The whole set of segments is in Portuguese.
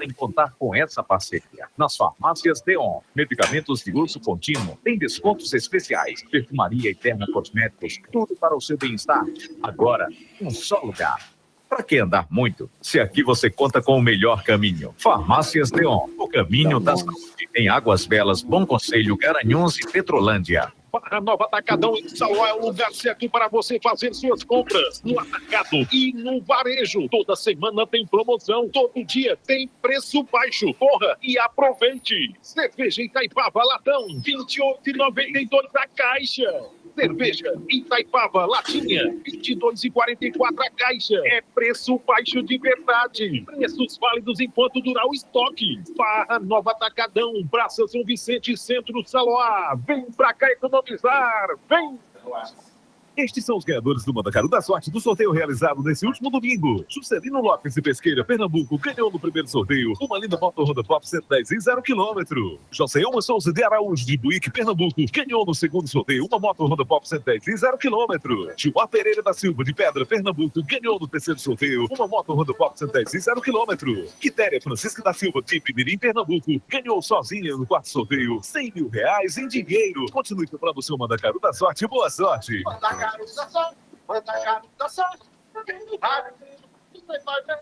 podem contar com essa parceria. Nas farmácias Deon, medicamentos de uso contínuo, tem descontos especiais, perfumaria e termocosméticos, tudo para o seu bem-estar. Agora, um só lugar. Para que andar muito, se aqui você conta com o melhor caminho? Farmácias Deon, o caminho da saúde. Em Águas Belas, Bom Conselho, Garanhuns e Petrolândia. Barra Nova Atacadão em Saló é o lugar certo para você fazer suas compras. No atacado e no varejo. Toda semana tem promoção. Todo dia tem preço baixo. Corra e aproveite. Cerveja Itaipava Latão, R$ 28,92 a caixa. Cerveja Itaipava Latinha, R$ 22,44 a caixa. É preço baixo de verdade. Preços válidos enquanto durar o estoque. Barra Nova Atacadão, Praça São Vicente, Centro Saloá. Vem pra cá economizar. Vem! Estes são os ganhadores do Mandacaru da Sorte do sorteio realizado nesse último domingo. Juscelino Lopes de Pesqueira, Pernambuco, ganhou no primeiro sorteio uma linda moto Honda Pop 110 em 0 km. Joseilma Souza de Araújo de Buíque, Pernambuco, ganhou no segundo sorteio uma moto Honda Pop 110 em 0 km. Gilmar Pereira da Silva de Pedra, Pernambuco, ganhou no terceiro sorteio uma moto Honda Pop 110 em 0 km. Quitéria Francisca da Silva de Pimirim, Pernambuco, ganhou sozinha no quarto sorteio R$100 mil em dinheiro. Continue comprando o seu Mandacaru da Sorte. Boa sorte!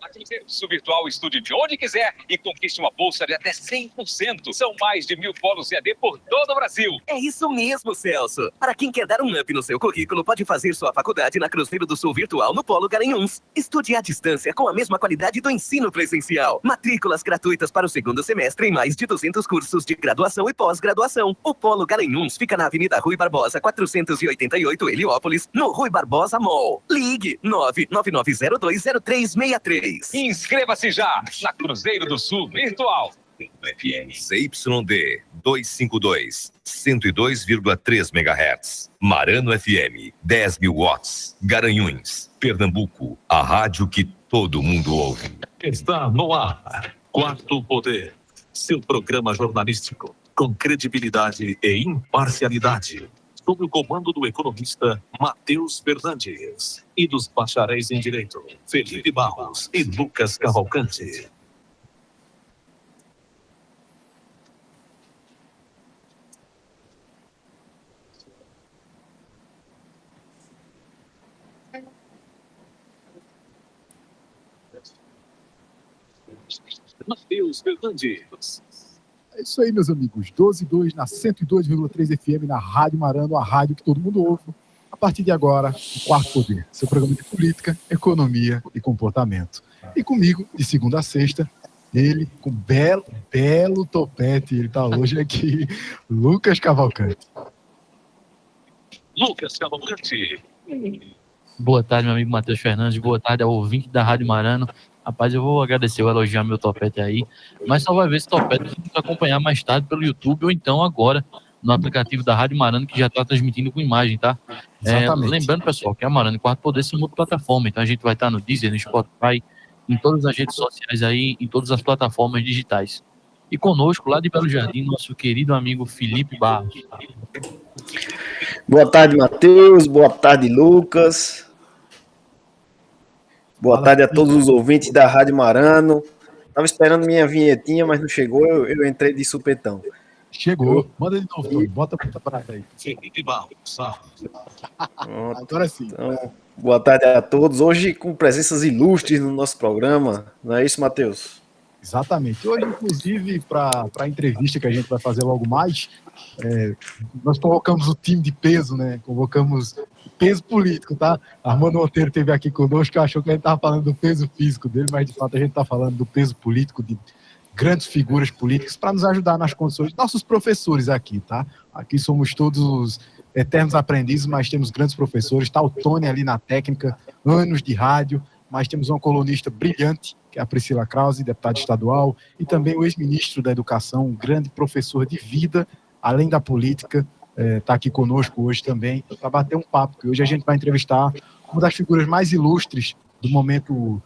Aqui serviço virtual, estude de onde quiser e conquiste uma bolsa de até 100%. São mais de 1.000 polos EAD por todo o Brasil. É isso mesmo, Celso. Para quem quer dar um up no seu currículo, pode fazer sua faculdade na Cruzeiro do Sul Virtual no Polo Garanhuns. Estude à distância com a mesma qualidade do ensino presencial. Matrículas gratuitas para o segundo semestre em mais de 200 cursos de graduação e pós-graduação. O Polo Garanhuns fica na Avenida Rui Barbosa, 488, Heliópolis, no Rui Barbosa Mall. Ligue 999020363. Inscreva-se já na Cruzeiro do Sul Virtual. FM CYD 252, 102,3 MHz. Marano FM, 10.000 watts. Garanhuns, Pernambuco, a rádio que todo mundo ouve. Está no ar, Quarto Poder, seu programa jornalístico com credibilidade e imparcialidade, sob o comando do economista Matheus Fernandes e dos bacharéis em Direito, Felipe Barros e Lucas Cavalcante. Matheus Fernandes. É isso aí, meus amigos. 12:02 na 102,3 FM, na Rádio Marano, a rádio que todo mundo ouve. A partir de agora, o Quarto Poder, seu programa de política, economia e comportamento. E comigo, de segunda a sexta, ele com belo topete, ele está hoje aqui, Lucas Cavalcante. Lucas Cavalcante. Boa tarde, meu amigo Matheus Fernandes. Boa tarde ao ouvinte da Rádio Marano. Rapaz, eu vou agradecer, eu elogiar meu topete aí, mas só vai ver esse topete se você acompanhar mais tarde pelo YouTube ou então agora no aplicativo da Rádio Marano, que já está transmitindo com imagem, tá? Lembrando, pessoal, que a Marano e Quarto Poder são multiplataforma, então a gente vai estar no Deezer, no Spotify, em todas as redes sociais aí, em todas as plataformas digitais. E conosco, lá de Belo Jardim, nosso querido amigo Felipe Barros. Boa tarde, Matheus. Boa tarde, Lucas. Boa tarde a todos os ouvintes da Rádio Marano. Estava esperando minha vinhetinha, mas não chegou. Eu entrei de supetão. Chegou. Manda de novo, Tony. Bota a prata aí. Agora sim. Então, boa tarde a todos. Hoje com presenças ilustres no nosso programa. Não é isso, Matheus? Exatamente. Hoje, inclusive, para a entrevista que a gente vai fazer logo mais, nós convocamos o time de peso, né? Convocamos peso político, tá? Armando Monteiro esteve aqui conosco, achou que a gente estava falando do peso físico dele, mas de fato a gente está falando do peso político de grandes figuras políticas para nos ajudar nas condições. Nossos professores aqui, tá? Aqui somos todos eternos aprendizes, mas temos grandes professores. Está o Tony ali na técnica, anos de rádio, mas temos uma colunista brilhante, que é a Priscila Krause, deputada estadual, e também o ex-ministro da Educação, um grande professor de vida, além da política, está aqui conosco hoje também, para bater um papo, que hoje a gente vai entrevistar uma das figuras mais ilustres do momento,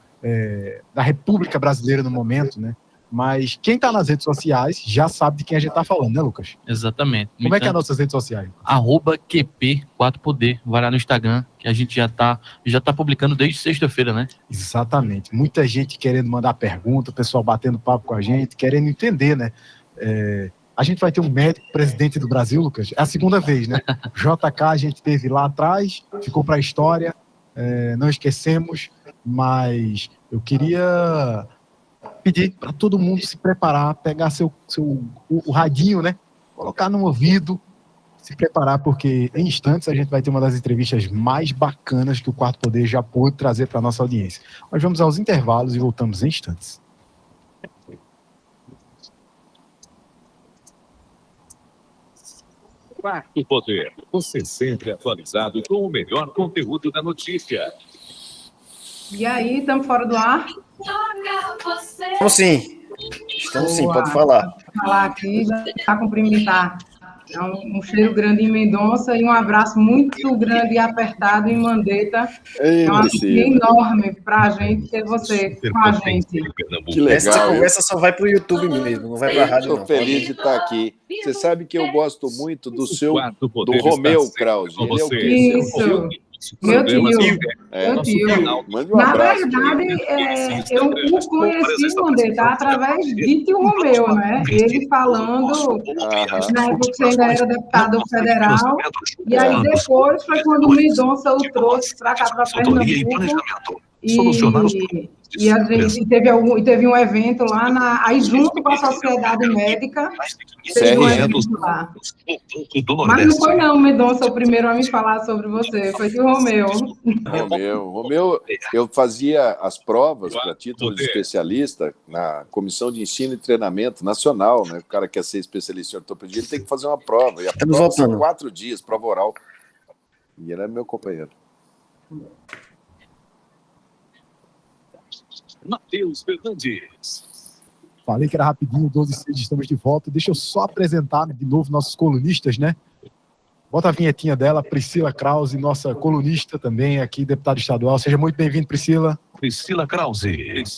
da República Brasileira no momento, né? mas quem está nas redes sociais já sabe de quem a gente está falando, né, Lucas? Exatamente. Como é que é as nossas redes sociais? @QP4Poder, vai lá no Instagram, que a gente já tá publicando desde sexta-feira, né? Exatamente. Muita gente querendo mandar pergunta, o pessoal batendo papo com a gente, querendo entender, né? A gente vai ter um médico presidente do Brasil, Lucas. É a segunda vez, né? JK a gente teve lá atrás, ficou para a história, não esquecemos, mas eu queria pedir para todo mundo se preparar, pegar o radinho, né? Colocar no ouvido, se preparar, porque em instantes a gente vai ter uma das entrevistas mais bacanas que o Quarto Poder já pôde trazer para a nossa audiência. Nós vamos aos intervalos e voltamos em instantes. Quarto Poder, você sempre atualizado com o melhor conteúdo da notícia. E aí, estamos fora do ar? Estamos sim. Estamos sim, pode falar. Vou falar aqui, já cumprimentar. É um cheiro grande em Mendonça e um abraço muito grande e apertado em Mandetta. É uma alegria enorme para a gente ter você com a gente. Que legal. Essa conversa só vai para o YouTube mesmo, não vai para a rádio. Estou feliz de estar aqui. Você sabe que eu gosto muito do Romeu Krause. Ele é o quê? Isso. Meu tio. Na verdade, eu o conheci, Mandetta, através de tio Romeu, né? Ele falando, na época que ainda era deputado federal, e aí depois foi quando o Mendonça o trouxe para cá, para Pernambuco. E a gente teve um evento lá, aí junto com a Sociedade Médica, teve um evento lá. Mas não foi não, Mendonça, o primeiro a me falar sobre você, foi o Romeu. Romeu, eu fazia as provas para título de especialista na Comissão de Ensino e Treinamento Nacional, né? O cara quer ser especialista em ortopedia, ele tem que fazer uma prova, e a prova são 4 dias, prova oral. E ele é meu companheiro. Matheus Fernandes. Falei que era rapidinho, 12h06, estamos de volta. Deixa eu só apresentar de novo nossos colunistas, né? Bota a vinhetinha dela, Priscila Krause, nossa colunista também aqui, deputada estadual. Seja muito bem-vindo, Priscila. Priscila Krause.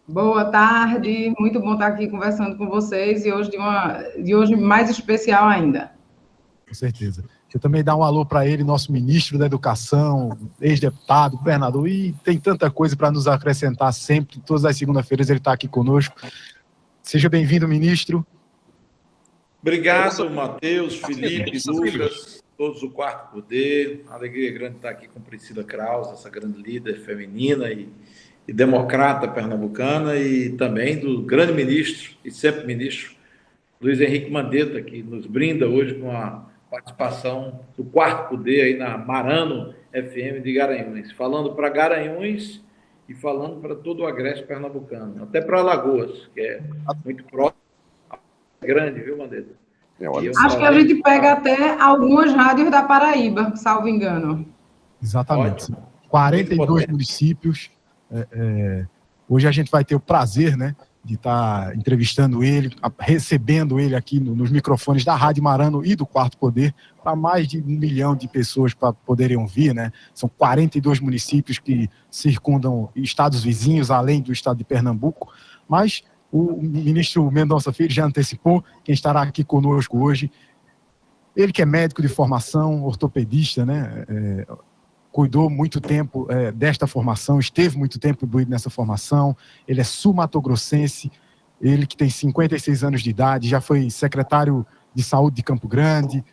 Boa tarde, muito bom estar aqui conversando com vocês e hoje mais especial ainda. Com certeza. Deixa eu também dar um alô para ele, nosso ministro da Educação, ex-deputado, governador, e tem tanta coisa para nos acrescentar sempre. Todas as segundas-feiras ele está aqui conosco. Seja bem-vindo, ministro. Obrigado, Matheus, Felipe, Lucas, todos do Quarto Poder. Alegria grande estar aqui com Priscila Krause, essa grande líder feminina e democrata pernambucana, e também do grande ministro, e sempre ministro, Luiz Henrique Mandetta, que nos brinda hoje com a participação do Quarto Poder aí na Marano FM de Garanhuns, falando para Garanhuns e falando para todo o agreste pernambucano, até para Alagoas, que é muito próximo, grande, viu, Mandetta? Acho que a gente pega até algumas rádios da Paraíba, salvo engano. Exatamente. Ótimo. 42 municípios. Hoje a gente vai ter o prazer, né, de estar entrevistando ele, recebendo ele aqui nos microfones da Rádio Marano e do Quarto Poder, para mais de 1 milhão de pessoas para poderem ouvir, né? São 42 municípios que circundam estados vizinhos, além do estado de Pernambuco, mas o ministro Mendonça Filho já antecipou quem estará aqui conosco hoje. Ele que é médico de formação, ortopedista, né? Cuidou muito tempo desta formação, esteve muito tempo imbuído nessa formação. Ele é sul-matogrossense, ele que tem 56 anos de idade, já foi secretário de saúde de Campo Grande,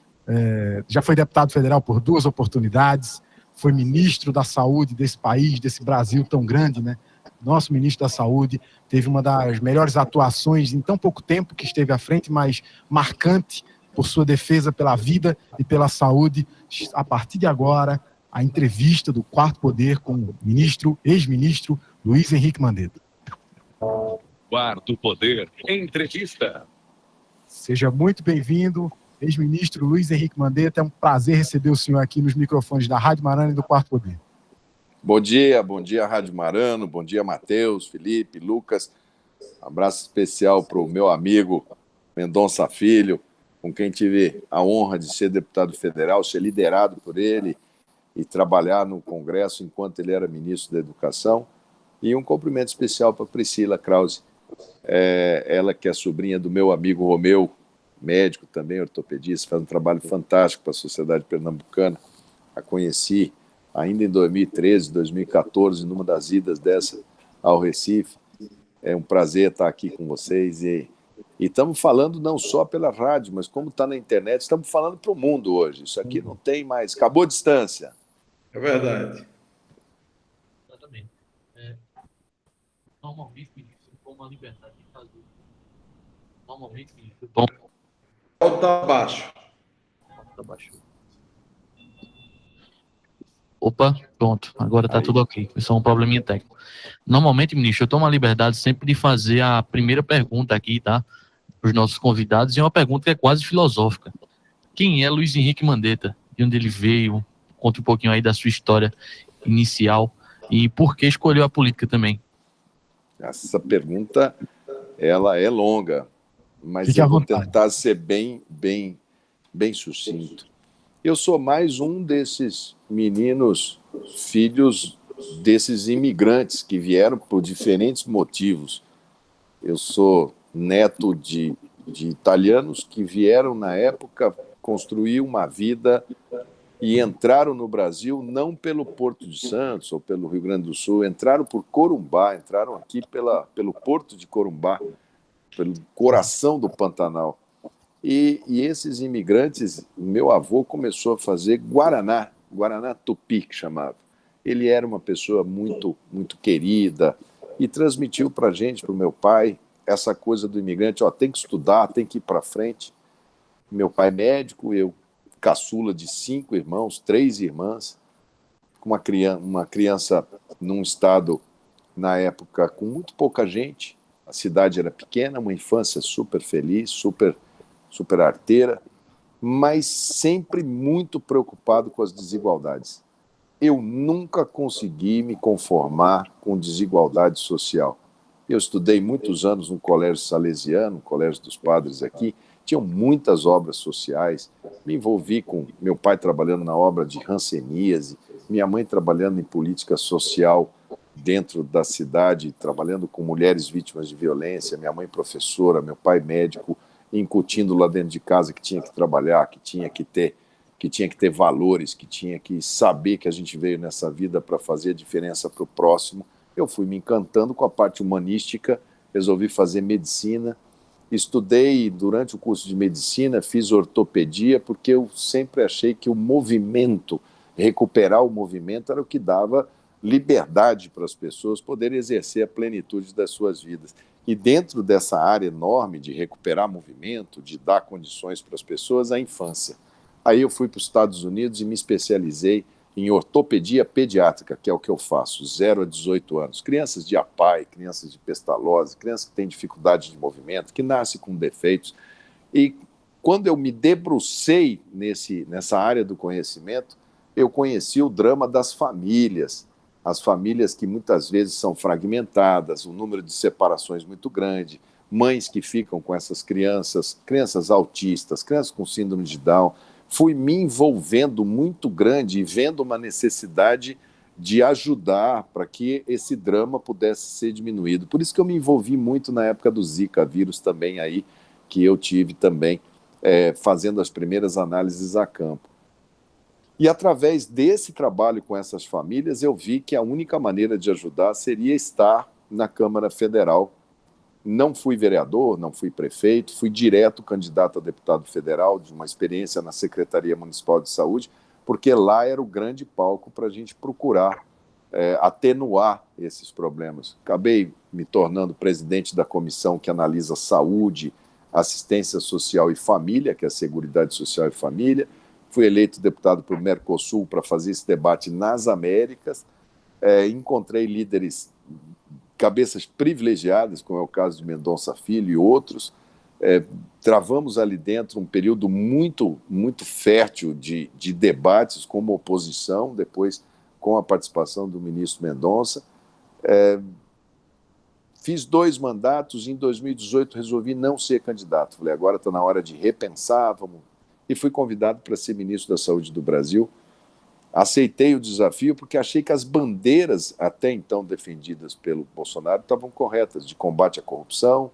já foi deputado federal por 2 oportunidades, foi ministro da saúde desse país, desse Brasil tão grande, né? Nosso ministro da saúde teve uma das melhores atuações em tão pouco tempo que esteve à frente, mas marcante por sua defesa pela vida e pela saúde. A partir de agora, a entrevista do Quarto Poder com o ministro, ex-ministro Luiz Henrique Mandetta. Quarto Poder, entrevista. Seja muito bem-vindo, ex-ministro Luiz Henrique Mandetta. É um prazer receber o senhor aqui nos microfones da Rádio Marano e do Quarto Poder. Bom dia, Rádio Marano, bom dia, Matheus, Felipe, Lucas. Um abraço especial para o meu amigo Mendonça Filho, com quem tive a honra de ser deputado federal, ser liderado por ele e trabalhar no Congresso enquanto ele era ministro da Educação. E um cumprimento especial para Priscila Krause, Ela que é sobrinha do meu amigo Romeu, médico também, ortopedista, faz um trabalho fantástico para a sociedade pernambucana. A conheci ainda em 2013, 2014, numa das idas dessa ao Recife. É um prazer estar aqui com vocês e estamos falando não só pela rádio, mas como está na internet, estamos falando para o mundo hoje. Isso aqui não tem mais, acabou a distância. É verdade. Exatamente. Normalmente, eu tomo a liberdade de fazer. Normalmente, eu tomo. Volta abaixo. Volta abaixo. Opa, pronto. Agora tá tudo ok. Foi só um probleminha técnico. Normalmente, ministro, eu tomo a liberdade sempre de fazer a primeira pergunta aqui, tá? Para os nossos convidados. E é uma pergunta que é quase filosófica. Quem é Luiz Henrique Mandetta? De onde ele veio? Conte um pouquinho aí da sua história inicial. E por que escolheu a política também? Essa pergunta, ela é longa, mas eu vou tentar ser bem sucinto. Eu sou mais um desses meninos, filhos desses imigrantes que vieram por diferentes motivos. Eu sou neto de italianos que vieram, na época, construir uma vida e entraram no Brasil não pelo Porto de Santos ou pelo Rio Grande do Sul, entraram por Corumbá, entraram aqui pelo Porto de Corumbá, pelo coração do Pantanal. E esses imigrantes, meu avô começou a fazer Guaraná Tupi, que chamava. Ele era uma pessoa muito querida e transmitiu para a gente, para o meu pai, essa coisa do imigrante, tem que estudar, tem que ir para frente. Meu pai é médico, eu caçula de 5 irmãos, 3 irmãs, com uma criança num estado, na época, com muito pouca gente. A cidade era pequena, uma infância super feliz, super arteira, mas sempre muito preocupado com as desigualdades. Eu nunca consegui me conformar com desigualdade social. Eu estudei muitos anos no Colégio Salesiano, Colégio dos Padres aqui, tinham muitas obras sociais, me envolvi com meu pai trabalhando na obra de hanseníase, minha mãe trabalhando em política social dentro da cidade, trabalhando com mulheres vítimas de violência, minha mãe professora, meu pai médico, incutindo lá dentro de casa que tinha que trabalhar, que tinha que ter valores, que tinha que saber que a gente veio nessa vida para fazer a diferença para o próximo. Eu fui me encantando com a parte humanística, resolvi fazer medicina, estudei durante o curso de medicina, fiz ortopedia, porque eu sempre achei que o movimento, recuperar o movimento, era o que dava liberdade para as pessoas poderem exercer a plenitude das suas vidas. E dentro dessa área enorme de recuperar movimento, de dar condições para as pessoas, a infância. Aí eu fui para os Estados Unidos e me especializei em ortopedia pediátrica, que é o que eu faço, 0 a 18 anos. Crianças de APAE, crianças de pestalose, crianças que têm dificuldade de movimento, que nascem com defeitos. E quando eu me debrucei nessa área do conhecimento, eu conheci o drama das famílias. As famílias que muitas vezes são fragmentadas, um número de separações muito grande, mães que ficam com essas crianças autistas, crianças com síndrome de Down. Fui me envolvendo muito grande e vendo uma necessidade de ajudar para que esse drama pudesse ser diminuído. Por isso que eu me envolvi muito na época do Zika vírus também aí, que eu tive também fazendo as primeiras análises a campo. E através desse trabalho com essas famílias, eu vi que a única maneira de ajudar seria estar na Câmara Federal. Não fui vereador, não fui prefeito, fui direto candidato a deputado federal, de uma experiência na Secretaria Municipal de Saúde, porque lá era o grande palco para a gente procurar atenuar esses problemas. Acabei me tornando presidente da comissão que analisa saúde, assistência social e família, que é a Seguridade Social e Família. Fui eleito deputado por Mercosul para fazer esse debate nas Américas. Encontrei líderes, cabeças privilegiadas, como é o caso de Mendonça Filho e outros. Travamos ali dentro um período muito fértil de debates como oposição, depois com a participação do ministro Mendonça. Fiz 2 mandatos, em 2018 resolvi não ser candidato. Falei, agora está na hora de repensar, e fui convidado para ser ministro da Saúde do Brasil. Aceitei o desafio porque achei que as bandeiras até então defendidas pelo Bolsonaro estavam corretas, de combate à corrupção.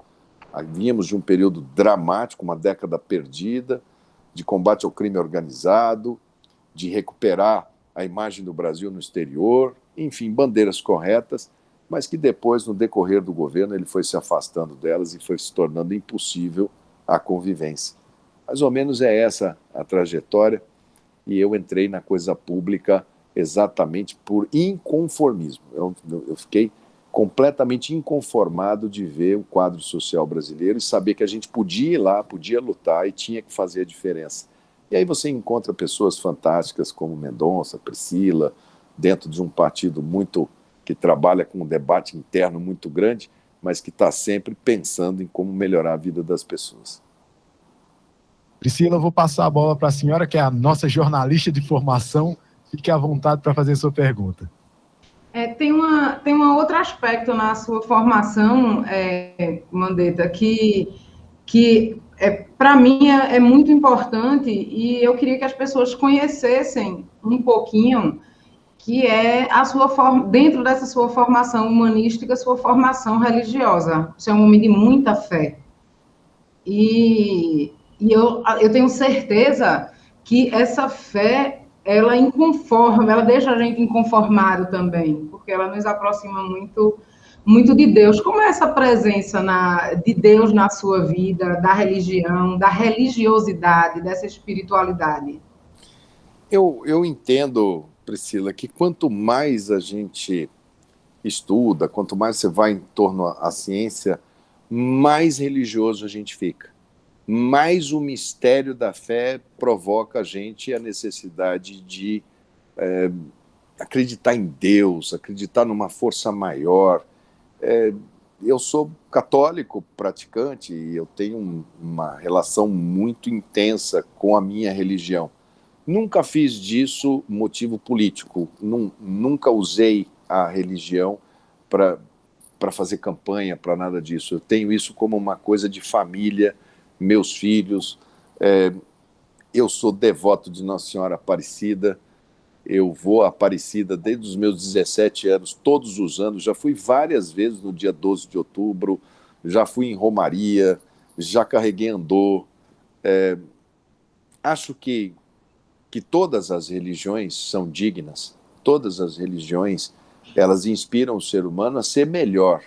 Vínhamos de um período dramático, uma década perdida, de combate ao crime organizado, de recuperar a imagem do Brasil no exterior, enfim, bandeiras corretas, mas que depois, no decorrer do governo, ele foi se afastando delas e foi se tornando impossível a convivência. Mais ou menos é essa a trajetória, e eu entrei na coisa pública exatamente por inconformismo. Eu fiquei completamente inconformado de ver o quadro social brasileiro e saber que a gente podia ir lá, podia lutar e tinha que fazer a diferença. E aí você encontra pessoas fantásticas como Mendonça, Priscila, dentro de um partido que trabalha com um debate interno muito grande, mas que está sempre pensando em como melhorar a vida das pessoas. Priscila, eu vou passar a bola para a senhora, que é a nossa jornalista de formação. Fique à vontade para fazer a sua pergunta. Tem um outro aspecto na sua formação, Mandetta, que para mim é muito importante, e eu queria que as pessoas conhecessem um pouquinho, que é dentro dessa sua formação humanística, sua formação religiosa. Você é um homem de muita fé. E eu tenho certeza que essa fé, ela deixa a gente inconformado também, porque ela nos aproxima muito, muito de Deus. Como é essa presença de Deus na sua vida, da religião, da religiosidade, dessa espiritualidade? Eu entendo, Priscila, que quanto mais a gente estuda, quanto mais você vai em torno à ciência, mais religioso a gente fica. Mais o mistério da fé provoca a gente a necessidade de acreditar em Deus, acreditar numa força maior. Eu sou católico praticante e eu tenho uma relação muito intensa com a minha religião. Nunca fiz disso motivo político, nunca usei a religião para fazer campanha, para nada disso. Eu tenho isso como uma coisa de família, meus filhos. Eu sou devoto de Nossa Senhora Aparecida, eu vou a Aparecida desde os meus 17 anos, todos os anos, já fui várias vezes no dia 12 de outubro, já fui em Romaria, já carreguei andor. Acho que todas as religiões são dignas, todas as religiões, elas inspiram o ser humano a ser melhor,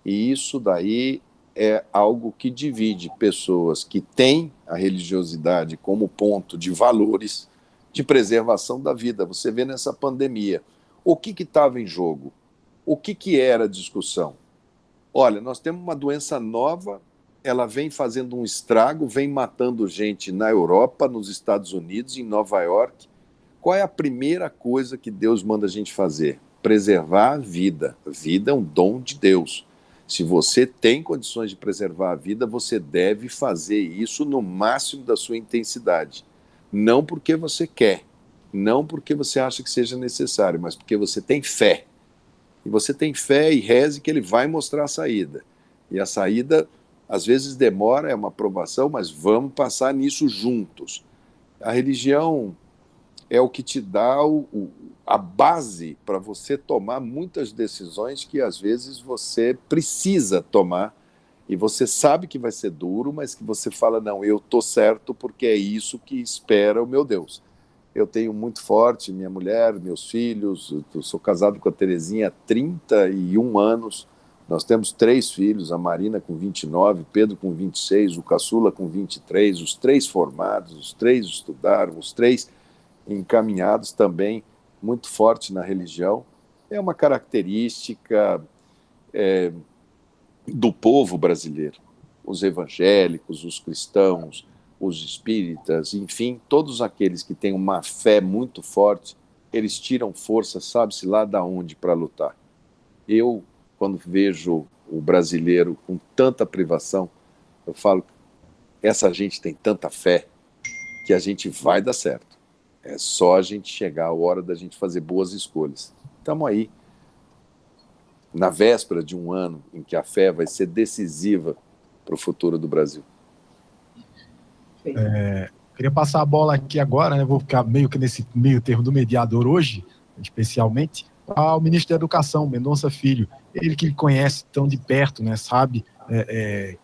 e isso daí é algo que divide pessoas que têm a religiosidade como ponto de valores de preservação da vida. Você vê nessa pandemia, o que estava em jogo? O que era a discussão? Olha, nós temos uma doença nova, ela vem fazendo um estrago, vem matando gente na Europa, nos Estados Unidos, em Nova York. Qual é a primeira coisa que Deus manda a gente fazer? Preservar a vida. A vida é um dom de Deus. Se você tem condições de preservar a vida, você deve fazer isso no máximo da sua intensidade. Não porque você quer, não porque você acha que seja necessário, mas porque você tem fé. E você tem fé e reze que ele vai mostrar a saída. E a saída, às vezes demora, é uma provação, mas vamos passar nisso juntos. A religião é o que te dá a base para você tomar muitas decisões que às vezes você precisa tomar e você sabe que vai ser duro, mas que você fala, não, eu estou certo porque é isso que espera o meu Deus. Eu tenho muito forte minha mulher, meus filhos, eu sou casado com a Terezinha há 31 anos, nós temos 3 filhos, a Marina com 29, Pedro com 26, o Caçula com 23, os 3 formados, os 3 estudaram, os 3 encaminhados também, muito forte na religião. É uma característica do povo brasileiro. Os evangélicos, os cristãos, os espíritas, enfim, todos aqueles que têm uma fé muito forte, eles tiram força, sabe-se lá de onde, para lutar. Eu, quando vejo o brasileiro com tanta privação, eu falo, essa gente tem tanta fé que a gente vai dar certo. É só a gente chegar a hora da gente fazer boas escolhas. Estamos aí, na véspera de um ano em que a fé vai ser decisiva para o futuro do Brasil. Queria passar a bola aqui agora, né? Vou ficar meio que nesse meio termo do mediador hoje, especialmente, ao ministro da Educação, Mendonça Filho. Ele que conhece tão de perto, né? Sabe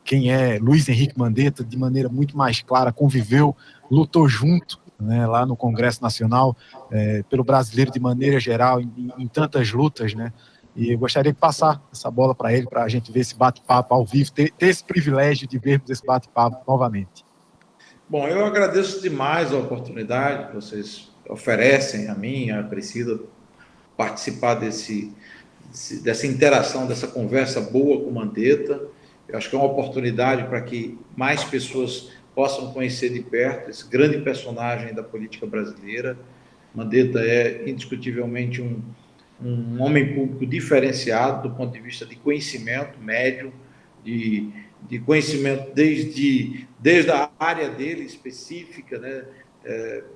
quem é Luiz Henrique Mandetta de maneira muito mais clara, conviveu, lutou junto, né, lá no Congresso Nacional, pelo brasileiro de maneira geral, em tantas lutas, né? E eu gostaria de passar essa bola para ele, para a gente ver esse bate-papo ao vivo, ter esse privilégio de vermos esse bate-papo novamente. Bom, eu agradeço demais a oportunidade que vocês oferecem a mim, a Priscila, participar dessa interação, dessa conversa boa com o Mandetta. Eu acho que é uma oportunidade para que mais pessoas possam conhecer de perto esse grande personagem da política brasileira. Mandetta é indiscutivelmente um homem público diferenciado do ponto de vista de conhecimento médio, de conhecimento desde a área dele específica, né,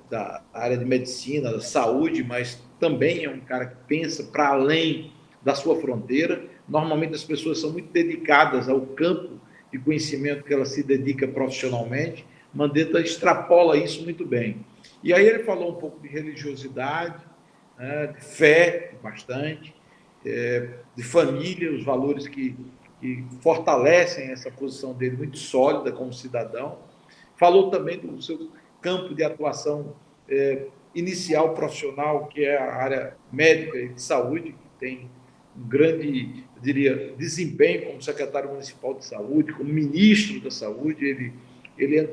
da área de medicina, da saúde, mas também é um cara que pensa para além da sua fronteira. Normalmente as pessoas são muito dedicadas ao campo de conhecimento que ela se dedica profissionalmente. Mandetta extrapola isso muito bem. E aí ele falou um pouco de religiosidade, né, de fé, bastante, de família, os valores que fortalecem essa posição dele muito sólida como cidadão. Falou também do seu campo de atuação inicial profissional, que é a área médica e de saúde, que tem um grande, eu diria, desempenho como secretário municipal de saúde, como ministro da saúde. Ele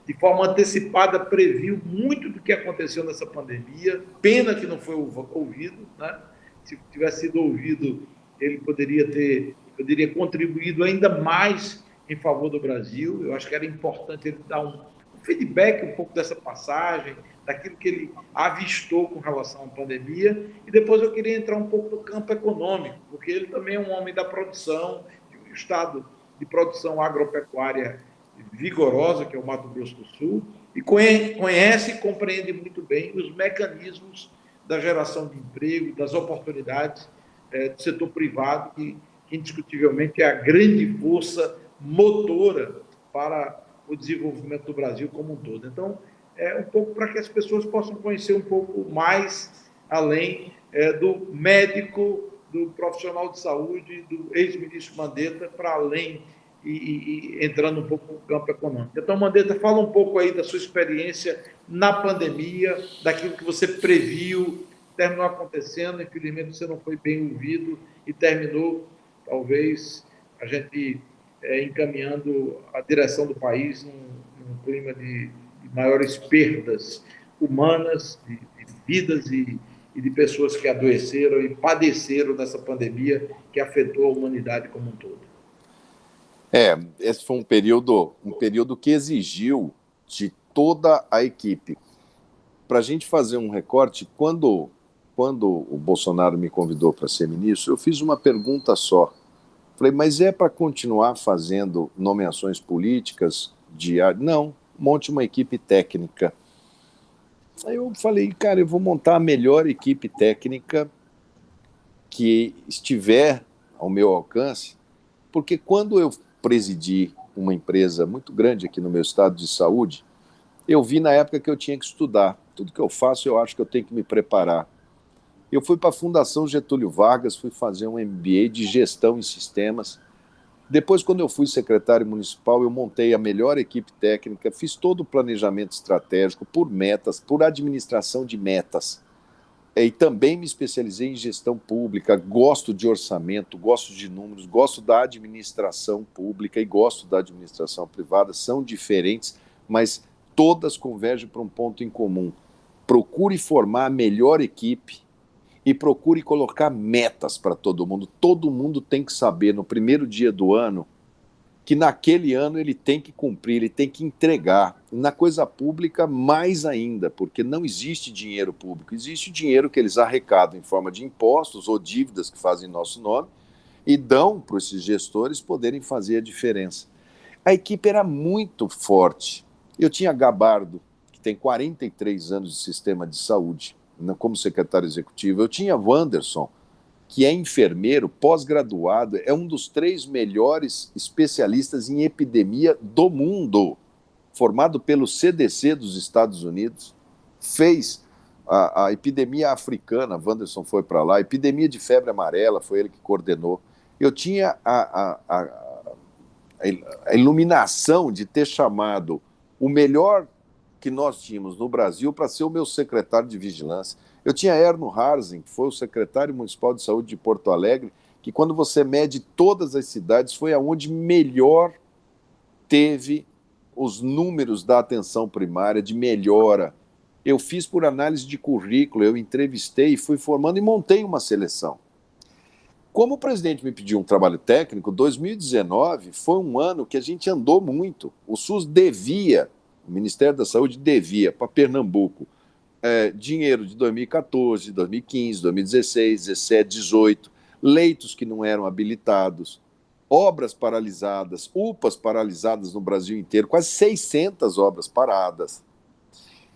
de forma antecipada, previu muito do que aconteceu nessa pandemia. Pena que não foi ouvido, né? Se tivesse sido ouvido, ele poderia ter, eu diria, contribuído ainda mais em favor do Brasil. Eu acho que era importante ele dar um feedback um pouco dessa passagem, daquilo que ele avistou com relação à pandemia. E depois eu queria entrar um pouco no campo econômico, porque ele também é um homem da produção, de um estado de produção agropecuária vigorosa, que é o Mato Grosso do Sul, e conhece e compreende muito bem os mecanismos da geração de emprego, das oportunidades do setor privado, que indiscutivelmente é a grande força motora para o desenvolvimento do Brasil como um todo. Então, um pouco para que as pessoas possam conhecer um pouco mais além do médico, do profissional de saúde, do ex-ministro Mandetta, para além e entrando um pouco no campo econômico. Então, Mandetta, fala um pouco aí da sua experiência na pandemia, daquilo que você previu, terminou acontecendo, infelizmente você não foi bem ouvido e terminou, talvez, a gente encaminhando a direção do país num clima de maiores perdas humanas, de vidas e de pessoas que adoeceram e padeceram dessa pandemia que afetou a humanidade como um todo. Esse foi um período que exigiu de toda a equipe. Para a gente fazer um recorte, quando o Bolsonaro me convidou para ser ministro, eu fiz uma pergunta só. Falei, mas é para continuar fazendo nomeações políticas diárias? Não, monte uma equipe técnica. Aí eu falei, cara, eu vou montar a melhor equipe técnica que estiver ao meu alcance, porque quando eu presidi uma empresa muito grande aqui no meu estado de saúde, eu vi na época que eu tinha que estudar. Tudo que eu faço, eu acho que eu tenho que me preparar. Eu fui para a Fundação Getúlio Vargas, fui fazer um MBA de gestão em sistemas. Depois, quando eu fui secretário municipal, eu montei a melhor equipe técnica, fiz todo o planejamento estratégico por metas, por administração de metas. E também me especializei em gestão pública, gosto de orçamento, gosto de números, gosto da administração pública e gosto da administração privada, são diferentes, mas todas convergem para um ponto em comum. Procure formar a melhor equipe e procure colocar metas para todo mundo. Todo mundo tem que saber, no primeiro dia do ano, que naquele ano ele tem que cumprir, ele tem que entregar. Na coisa pública, mais ainda, porque não existe dinheiro público, existe dinheiro que eles arrecadam em forma de impostos ou dívidas que fazem nosso nome e dão para esses gestores poderem fazer a diferença. A equipe era muito forte. Eu tinha Gabardo, que tem 43 anos de sistema de saúde, como secretário executivo. Eu tinha Wanderson, que é enfermeiro, pós-graduado, é um dos 3 melhores especialistas em epidemia do mundo. formado pelo CDC dos Estados Unidos, fez a epidemia africana, Wanderson foi para lá, a epidemia de febre amarela, foi ele que coordenou. Eu tinha a iluminação de ter chamado o melhor que nós tínhamos no Brasil para ser o meu secretário de vigilância. Eu tinha Erno Harzen, que foi o secretário municipal de saúde de Porto Alegre, que quando você mede todas as cidades, foi aonde melhor teve os números da atenção primária de melhora. Eu fiz por análise de currículo, eu entrevistei, fui formando e montei uma seleção. Como o presidente me pediu um trabalho técnico, 2019 foi um ano que a gente andou muito. O SUS devia, o Ministério da Saúde devia para Pernambuco dinheiro de 2014, 2015, 2016, 2017, 2018, leitos que não eram habilitados, obras paralisadas, UPAs paralisadas no Brasil inteiro, quase 600 obras paradas.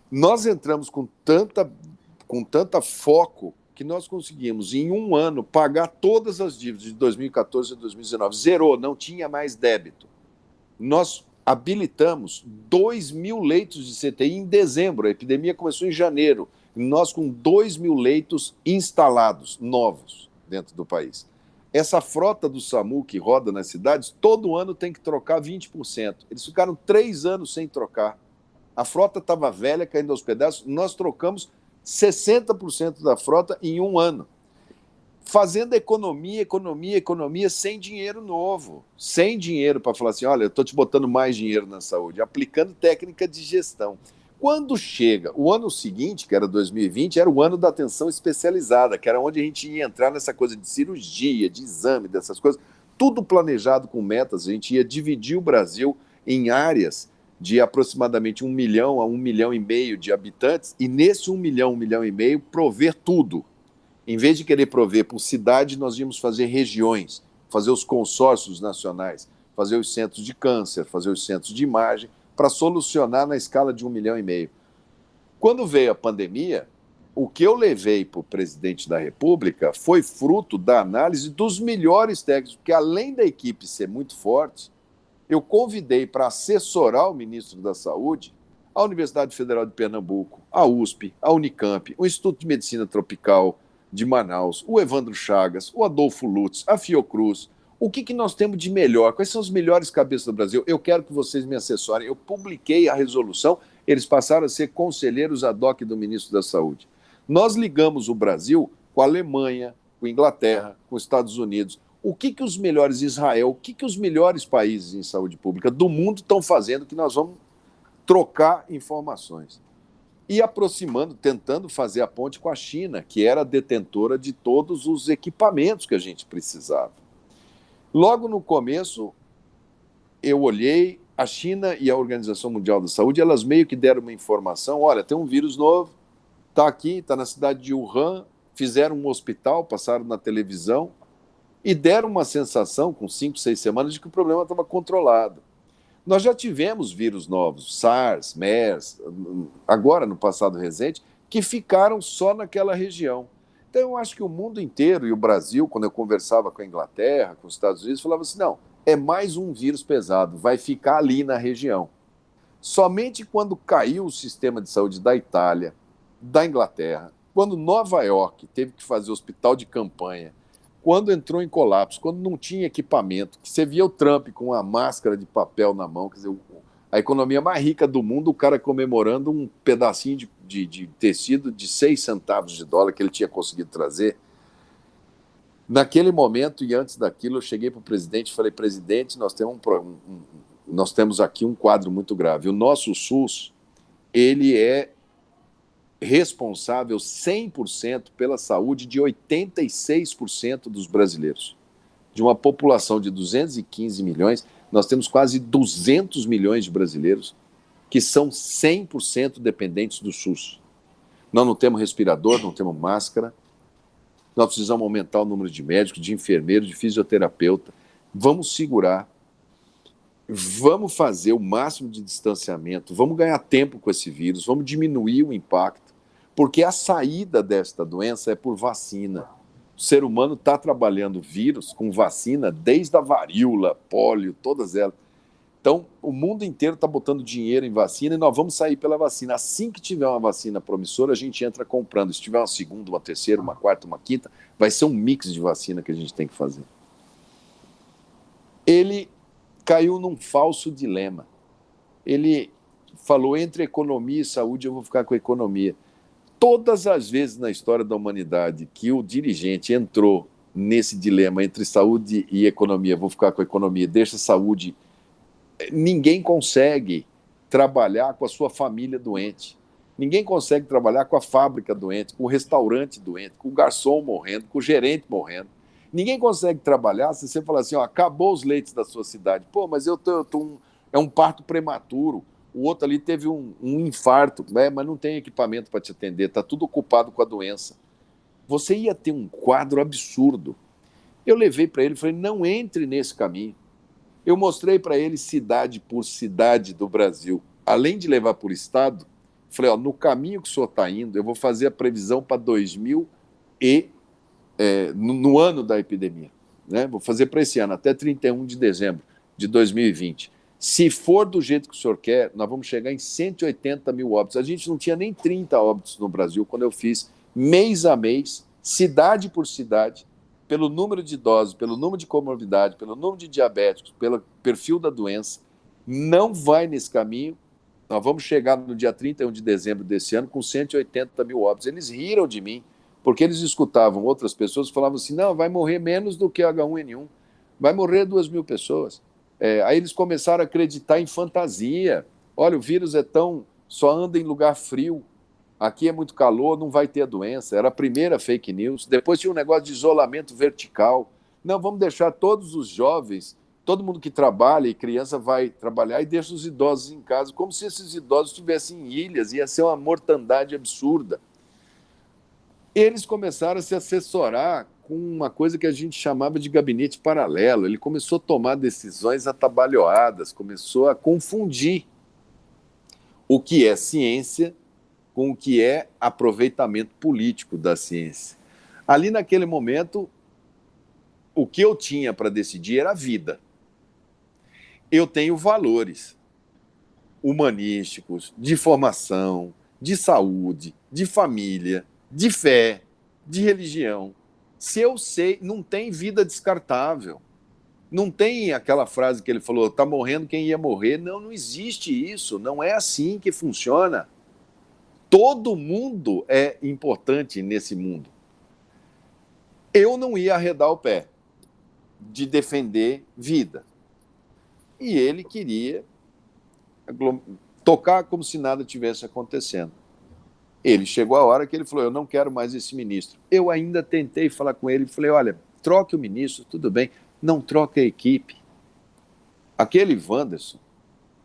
Nós entramos com tanta foco que nós conseguimos, em um ano, pagar todas as dívidas de 2014 a 2019. Zerou, não tinha mais débito. Nós habilitamos 2.000 leitos de CTI em dezembro. A epidemia começou em janeiro. Nós com 2.000 leitos instalados, novos, dentro do país. Essa frota do SAMU que roda nas cidades, todo ano tem que trocar 20%. Eles ficaram 3 anos sem trocar. A frota estava velha, caindo aos pedaços. Nós trocamos 60% da frota em um ano. Fazendo economia, sem dinheiro novo. Sem dinheiro para falar assim, olha, eu estou te botando mais dinheiro na saúde. Aplicando técnica de gestão. Quando chega o ano seguinte, que era 2020, era o ano da atenção especializada, que era onde a gente ia entrar nessa coisa de cirurgia, de exame, dessas coisas. Tudo planejado com metas. A gente ia dividir o Brasil em áreas de aproximadamente 1 milhão a 1,5 milhão de habitantes, e nesse 1 milhão, 1,5 milhão, prover tudo. Em vez de querer prover por cidade, nós íamos fazer regiões, fazer os consórcios nacionais, fazer os centros de câncer, fazer os centros de imagem, para solucionar na escala de 1,5 milhão. Quando veio a pandemia, o que eu levei para o presidente da República foi fruto da análise dos melhores técnicos, porque além da equipe ser muito forte, eu convidei para assessorar o ministro da Saúde a Universidade Federal de Pernambuco, a USP, a Unicamp, o Instituto de Medicina Tropical de Manaus, o Evandro Chagas, o Adolfo Lutz, a Fiocruz. O que nós temos de melhor? Quais são os melhores cabeças do Brasil? Eu quero que vocês me assessorem. Eu publiquei a resolução, eles passaram a ser conselheiros ad hoc do ministro da Saúde. Nós ligamos o Brasil com a Alemanha, com a Inglaterra, com os Estados Unidos. O que os melhores, Israel, o que os melhores países em saúde pública do mundo estão fazendo, que nós vamos trocar informações. E aproximando, tentando fazer a ponte com a China, que era detentora de todos os equipamentos que a gente precisava. Logo no começo, eu olhei, a China e a Organização Mundial da Saúde, elas meio que deram uma informação, olha, tem um vírus novo, está aqui, está na cidade de Wuhan, fizeram um hospital, passaram na televisão, e deram uma sensação, com 5, 6 semanas, de que o problema estava controlado. Nós já tivemos vírus novos, SARS, MERS, agora no passado recente, que ficaram só naquela região. Então eu acho que o mundo inteiro, e o Brasil, quando eu conversava com a Inglaterra, com os Estados Unidos, falava assim, não, é mais um vírus pesado, vai ficar ali na região. Somente quando caiu o sistema de saúde da Itália, da Inglaterra, quando Nova York teve que fazer hospital de campanha, quando entrou em colapso, quando não tinha equipamento, que você via o Trump com uma máscara de papel na mão, quer dizer, a economia mais rica do mundo, o cara comemorando um pedacinho de tecido de 6 centavos de dólar que ele tinha conseguido trazer. Naquele momento e antes daquilo, eu cheguei para o presidente e falei, presidente, nós temos aqui um quadro muito grave. O nosso SUS, ele é responsável 100% pela saúde de 86% dos brasileiros. De uma população de 215 milhões, nós temos quase 200 milhões de brasileiros que são 100% dependentes do SUS. Nós não temos respirador, não temos máscara, nós precisamos aumentar o número de médicos, de enfermeiros, de fisioterapeuta. Vamos segurar, vamos fazer o máximo de distanciamento, vamos ganhar tempo com esse vírus, vamos diminuir o impacto, porque a saída desta doença é por vacina. O ser humano está trabalhando vírus com vacina desde a varíola, pólio, todas elas. Então, o mundo inteiro está botando dinheiro em vacina e nós vamos sair pela vacina. Assim que tiver uma vacina promissora, a gente entra comprando. Se tiver uma segunda, uma terceira, uma quarta, uma quinta, vai ser um mix de vacina que a gente tem que fazer. Ele caiu num falso dilema. Ele falou, entre economia e saúde, eu vou ficar com a economia. Todas as vezes na história da humanidade que o dirigente entrou nesse dilema entre saúde e economia, vou ficar com a economia, deixa a saúde, ninguém consegue trabalhar com a sua família doente. Ninguém consegue trabalhar com a fábrica doente, com o restaurante doente, com o garçom morrendo, com o gerente morrendo. Ninguém consegue trabalhar se você falar assim, ó, acabou os leitos da sua cidade. Pô, mas é um parto prematuro. O outro ali teve um infarto, mas não tem equipamento para te atender, está tudo ocupado com a doença. Você ia ter um quadro absurdo. Eu levei para ele e falei, não entre nesse caminho. Eu mostrei para ele cidade por cidade do Brasil. Além de levar por estado, falei, ó, no caminho que o senhor está indo, eu vou fazer a previsão para no ano da epidemia. Né? Vou fazer para esse ano, até 31 de dezembro de 2020. Se for do jeito que o senhor quer, nós vamos chegar em 180 mil óbitos. A gente não tinha nem 30 óbitos no Brasil quando eu fiz, mês a mês, cidade por cidade, pelo número de idosos, pelo número de comorbidade, pelo número de diabéticos, pelo perfil da doença. Não vai nesse caminho. Nós vamos chegar no dia 31 de dezembro desse ano com 180 mil óbitos. Eles riram de mim, porque eles escutavam outras pessoas que falavam assim, não, vai morrer menos do que H1N1, vai morrer 2.000 pessoas. Aí eles começaram a acreditar em fantasia. Olha, o vírus só anda em lugar frio. Aqui é muito calor, não vai ter a doença. Era a primeira fake news. Depois tinha um negócio de isolamento vertical. Não, vamos deixar todos os jovens, todo mundo que trabalha e criança vai trabalhar e deixa os idosos em casa, como se esses idosos estivessem em ilhas. Ia ser uma mortandade absurda. Eles começaram a se assessorar com uma coisa que a gente chamava de gabinete paralelo. Ele começou a tomar decisões atabalhoadas, começou a confundir o que é ciência com o que é aproveitamento político da ciência. Ali, naquele momento, o que eu tinha para decidir era a vida. Eu tenho valores humanísticos, de formação, de saúde, de família, de fé, de religião. Se eu sei, não tem vida descartável. Não tem aquela frase que ele falou, está morrendo quem ia morrer. Não, não existe isso. Não é assim que funciona. Todo mundo é importante nesse mundo. Eu não ia arredar o pé de defender vida. E ele queria tocar como se nada tivesse acontecendo. Ele chegou a hora que ele falou, eu não quero mais esse ministro. Eu ainda tentei falar com ele e falei, olha, troque o ministro, tudo bem, não troque a equipe. Aquele Wanderson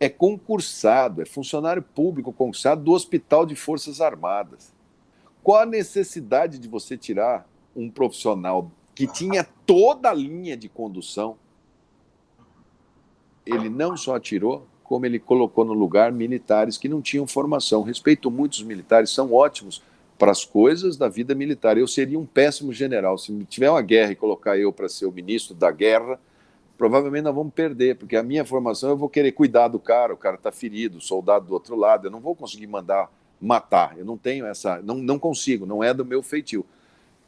é concursado, é funcionário público concursado do Hospital de Forças Armadas. Qual a necessidade de você tirar um profissional que tinha toda a linha de condução? Ele não só tirou, como ele colocou no lugar militares que não tinham formação. Respeito muito os militares, são ótimos para as coisas da vida militar. Eu seria um péssimo general. Se tiver uma guerra e colocar eu para ser o ministro da guerra, provavelmente nós vamos perder, porque a minha formação eu vou querer cuidar do cara, o cara está ferido, o soldado do outro lado, eu não vou conseguir mandar matar, eu não tenho essa, não consigo, não é do meu feitio.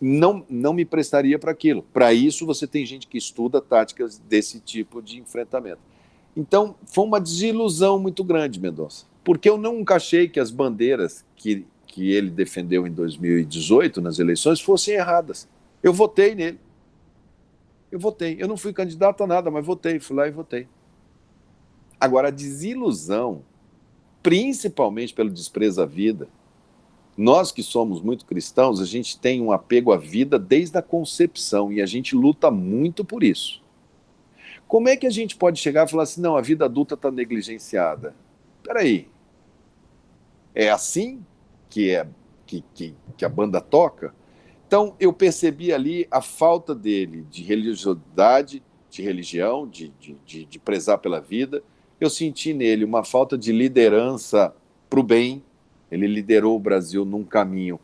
Não me prestaria para aquilo. Para isso você tem gente que estuda táticas desse tipo de enfrentamento. Então, foi uma desilusão muito grande, Mendonça, porque eu nunca achei que as bandeiras que ele defendeu em 2018, nas eleições, fossem erradas. Eu votei nele. Eu não fui candidato a nada, mas votei, fui lá e votei. Agora, a desilusão, principalmente pelo desprezo à vida, nós que somos muito cristãos, a gente tem um apego à vida desde a concepção, e a gente luta muito por isso. Como é que a gente pode chegar e falar assim, não, a vida adulta está negligenciada? Espera aí, é assim que a banda toca? Então, eu percebi ali a falta dele de religiosidade, de religião, de prezar pela vida. Eu senti nele uma falta de liderança para o bem. Ele liderou o Brasil num caminho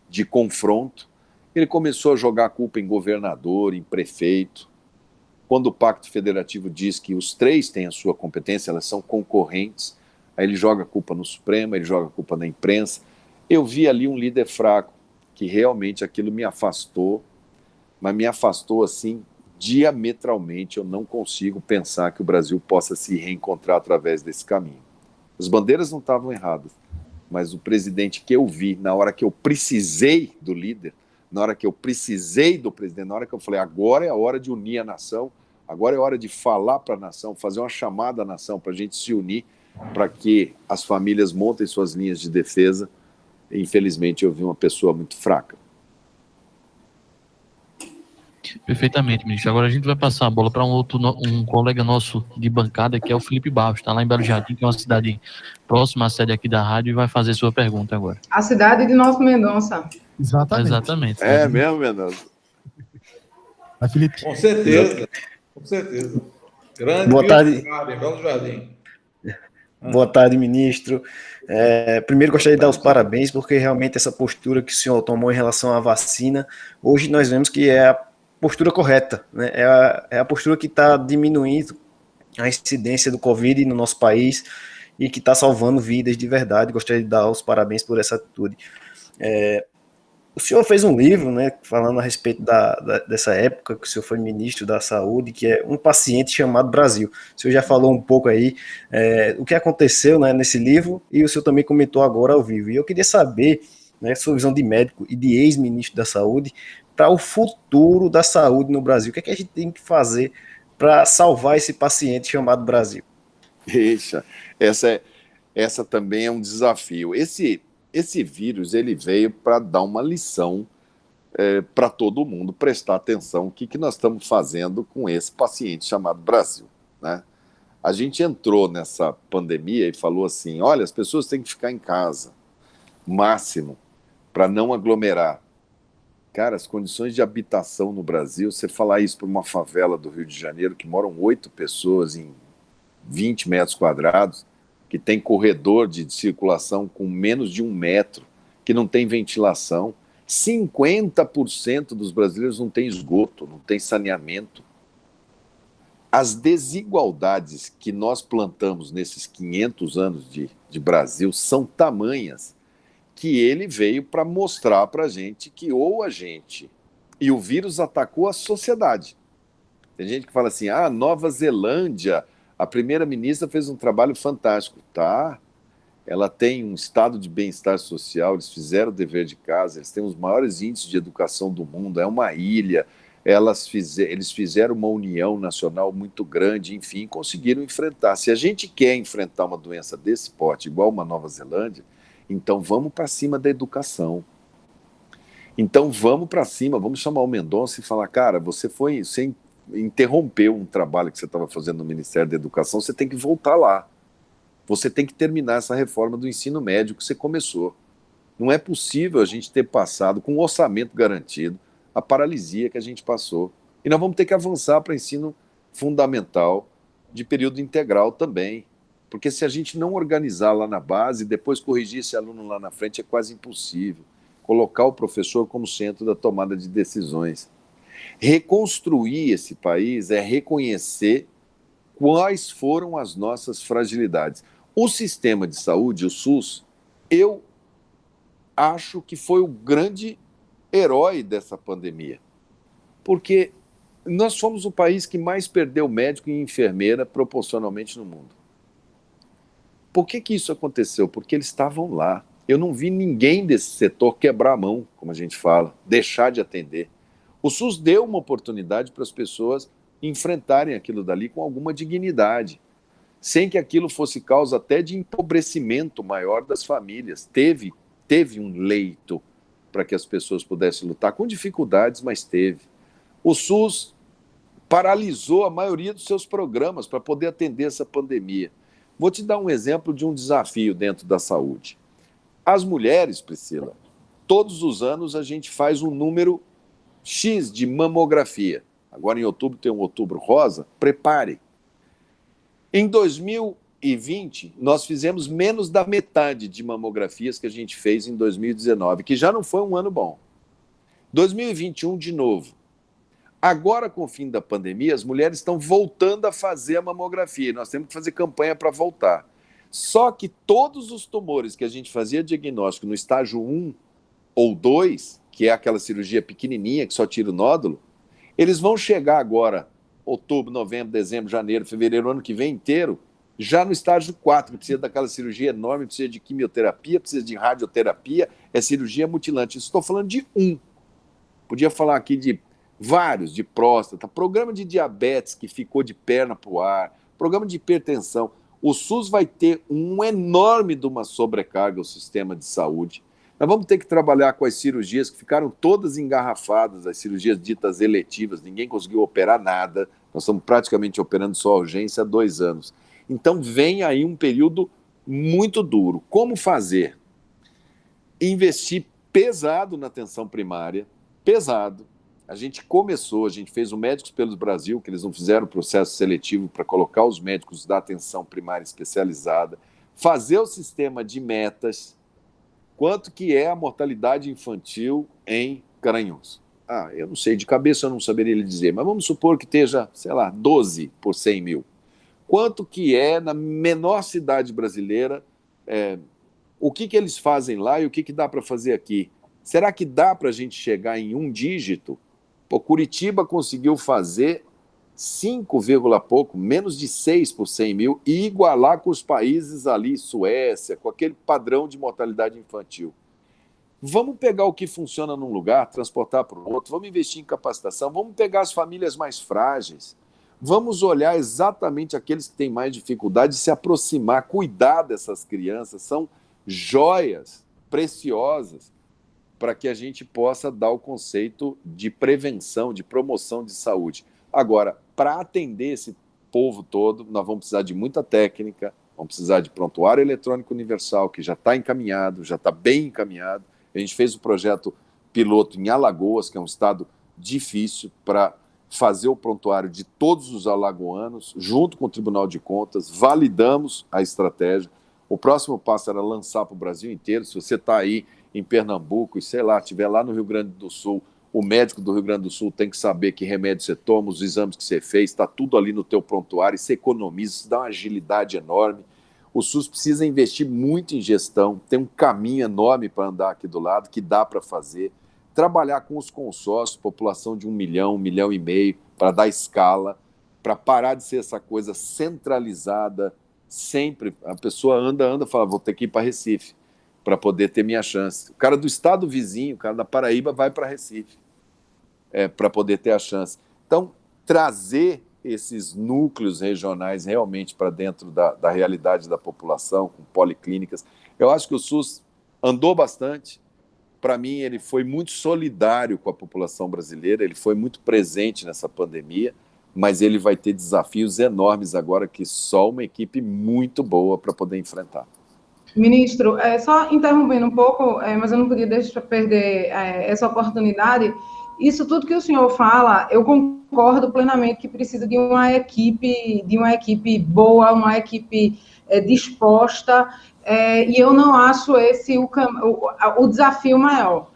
de confronto. Ele começou a jogar a culpa em governador, em prefeito. Quando o Pacto Federativo diz que os três têm a sua competência, elas são concorrentes, aí ele joga a culpa no Supremo, ele joga a culpa na imprensa. Eu vi ali um líder fraco, que realmente aquilo me afastou, mas me afastou assim diametralmente. Eu não consigo pensar que o Brasil possa se reencontrar através desse caminho. As bandeiras não estavam erradas, mas o presidente que eu vi, na hora que eu precisei do líder, na hora que eu precisei do presidente, na hora que eu falei, agora é a hora de unir a nação, agora é a hora de falar para a nação, fazer uma chamada à nação para a gente se unir, para que as famílias montem suas linhas de defesa. Infelizmente, eu vi uma pessoa muito fraca. Perfeitamente, ministro. Agora a gente vai passar a bola para um colega nosso de bancada, que é o Felipe Barros, está lá em Belo Jardim, que é uma cidade próxima à sede aqui da rádio, e vai fazer sua pergunta agora. A cidade de Nosso Mendonça. Exatamente. É mesmo, Mendonça? Vai, Felipe. Com certeza, com certeza. Grande Boa tarde. Belo Jardim. Boa tarde, ministro. Primeiro, gostaria de dar os parabéns, porque realmente essa postura que o senhor tomou em relação à vacina, hoje nós vemos que é a postura correta, né? É a postura que está diminuindo a incidência do Covid no nosso país e que está salvando vidas de verdade. Gostaria de dar os parabéns por essa atitude. O senhor fez um livro, né, falando a respeito dessa época que o senhor foi ministro da Saúde, que é Um Paciente Chamado Brasil. O senhor já falou um pouco aí o que aconteceu, né, nesse livro, e o senhor também comentou agora ao vivo. E eu queria saber, né, sua visão de médico e de ex-ministro da Saúde, para o futuro da saúde no Brasil. O que é que a gente tem que fazer para salvar esse paciente chamado Brasil? Eixa, essa também é um desafio. Esse vírus, ele veio para dar uma lição para todo mundo prestar atenção o que nós estamos fazendo com esse paciente chamado Brasil, né? A gente entrou nessa pandemia e falou assim, olha, as pessoas têm que ficar em casa, máximo, para não aglomerar. Cara, as condições de habitação no Brasil, você falar isso para uma favela do Rio de Janeiro, que moram 8 pessoas em 20 metros quadrados, que tem corredor de circulação com menos de 1 metro, que não tem ventilação, 50% dos brasileiros não tem esgoto, não tem saneamento. As desigualdades que nós plantamos nesses 500 anos de Brasil são tamanhas que ele veio para mostrar para a gente que ou a gente... E o vírus atacou a sociedade. Tem gente que fala assim, Nova Zelândia, a primeira-ministra fez um trabalho fantástico. Tá, ela tem um estado de bem-estar social, eles fizeram o dever de casa, eles têm os maiores índices de educação do mundo, é uma ilha, eles fizeram uma união nacional muito grande, enfim, conseguiram enfrentar. Se a gente quer enfrentar uma doença desse porte, igual uma Nova Zelândia, então vamos para cima da educação. Então vamos para cima, vamos chamar o Mendonça e falar, cara, você interrompeu um trabalho que você estava fazendo no Ministério da Educação, você tem que voltar lá. Você tem que terminar essa reforma do ensino médio que você começou. Não é possível a gente ter passado, com um orçamento garantido, a paralisia que a gente passou. E nós vamos ter que avançar para ensino fundamental de período integral também. Porque se a gente não organizar lá na base e depois corrigir esse aluno lá na frente, é quase impossível. Colocar o professor como centro da tomada de decisões. Reconstruir esse país é reconhecer quais foram as nossas fragilidades. O sistema de saúde, o SUS, eu acho que foi o grande herói dessa pandemia. Porque nós fomos o país que mais perdeu médico e enfermeira proporcionalmente no mundo. Por que isso aconteceu? Porque eles estavam lá. Eu não vi ninguém desse setor quebrar a mão, como a gente fala, deixar de atender. O SUS deu uma oportunidade para as pessoas enfrentarem aquilo dali com alguma dignidade, sem que aquilo fosse causa até de empobrecimento maior das famílias. Teve um leito para que as pessoas pudessem lutar, com dificuldades, mas teve. O SUS paralisou a maioria dos seus programas para poder atender essa pandemia. Vou te dar um exemplo de um desafio dentro da saúde. As mulheres, Priscila, todos os anos a gente faz um número X de mamografia. Agora em outubro tem um Outubro Rosa, prepare. Em 2020, nós fizemos menos da metade de mamografias que a gente fez em 2019, que já não foi um ano bom. 2021, de novo. Agora, com o fim da pandemia, as mulheres estão voltando a fazer a mamografia. Nós temos que fazer campanha para voltar. Só que todos os tumores que a gente fazia diagnóstico no estágio 1 ou 2, que é aquela cirurgia pequenininha que só tira o nódulo, eles vão chegar agora, outubro, novembro, dezembro, janeiro, fevereiro, ano que vem inteiro, já no estágio 4, que precisa daquela cirurgia enorme, precisa de quimioterapia, precisa de radioterapia, é cirurgia mutilante. Estou falando de um. Podia falar aqui de vários, de próstata, programa de diabetes que ficou de perna para o ar, programa de hipertensão. O SUS vai ter um enorme de uma sobrecarga ao sistema de saúde. Nós vamos ter que trabalhar com as cirurgias que ficaram todas engarrafadas, as cirurgias ditas eletivas, ninguém conseguiu operar nada, nós estamos praticamente operando só a urgência há 2 anos. Então vem aí um período muito duro. Como fazer? Investir pesado na atenção primária, pesado. A gente fez o Médicos pelos Brasil, que eles não fizeram o processo seletivo para colocar os médicos da atenção primária especializada, fazer o sistema de metas, quanto que é a mortalidade infantil em Garanhuns. Eu não sei, de cabeça eu não saberia lhe dizer, mas vamos supor que esteja, 12 por 100 mil. Quanto que é na menor cidade brasileira, o que eles fazem lá e o que dá para fazer aqui? Será que dá para a gente chegar em um dígito? Curitiba conseguiu fazer 5, pouco, menos de 6 por 100 mil, e igualar com os países ali, Suécia, com aquele padrão de mortalidade infantil. Vamos pegar o que funciona num lugar, transportar para o outro, vamos investir em capacitação, vamos pegar as famílias mais frágeis, vamos olhar exatamente aqueles que têm mais dificuldade de se aproximar, cuidar dessas crianças, são joias preciosas, para que a gente possa dar o conceito de prevenção, de promoção de saúde. Agora, para atender esse povo todo, nós vamos precisar de muita técnica, vamos precisar de prontuário eletrônico universal, que já está encaminhado, já está bem encaminhado. A gente fez o projeto piloto em Alagoas, que é um estado difícil, para fazer o prontuário de todos os alagoanos, junto com o Tribunal de Contas, validamos a estratégia. O próximo passo era lançar para o Brasil inteiro. Se você está aí em Pernambuco e, estiver lá no Rio Grande do Sul, o médico do Rio Grande do Sul tem que saber que remédio você toma, os exames que você fez, está tudo ali no teu prontuário, isso economiza, isso dá uma agilidade enorme. O SUS precisa investir muito em gestão, tem um caminho enorme para andar aqui do lado, que dá para fazer, trabalhar com os consórcios, população de 1 milhão, 1,5 milhão, para dar escala, para parar de ser essa coisa centralizada, sempre, a pessoa anda, fala, vou ter que ir para Recife, para poder ter minha chance. O cara do estado vizinho, o cara da Paraíba, vai para Recife, para poder ter a chance. Então, trazer esses núcleos regionais realmente para dentro da realidade da população, com policlínicas. Eu acho que o SUS andou bastante. Para mim, ele foi muito solidário com a população brasileira, ele foi muito presente nessa pandemia, mas ele vai ter desafios enormes agora, que só uma equipe muito boa para poder enfrentar. Ministro, só interrompendo um pouco, mas eu não podia deixar perder essa oportunidade. Isso tudo que o senhor fala, eu concordo plenamente que precisa de uma equipe boa, uma equipe disposta, e eu não acho esse o desafio maior.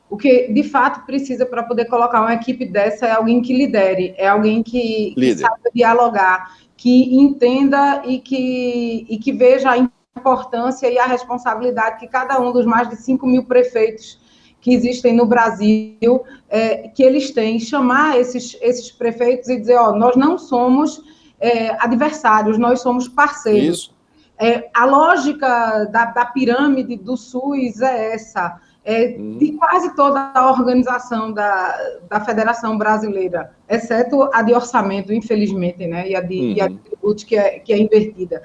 O que, de fato, precisa para poder colocar uma equipe dessa é alguém que lidere, é alguém que saiba dialogar, que entenda e que veja a importância e a responsabilidade que cada um dos mais de 5 mil prefeitos que existem no Brasil, que eles têm, chamar esses prefeitos e dizer, nós não somos adversários, nós somos parceiros. Isso. A lógica da pirâmide do SUS é essa, de quase toda a organização da Federação Brasileira, exceto a de orçamento, infelizmente, né, e a de tributos, que é invertida.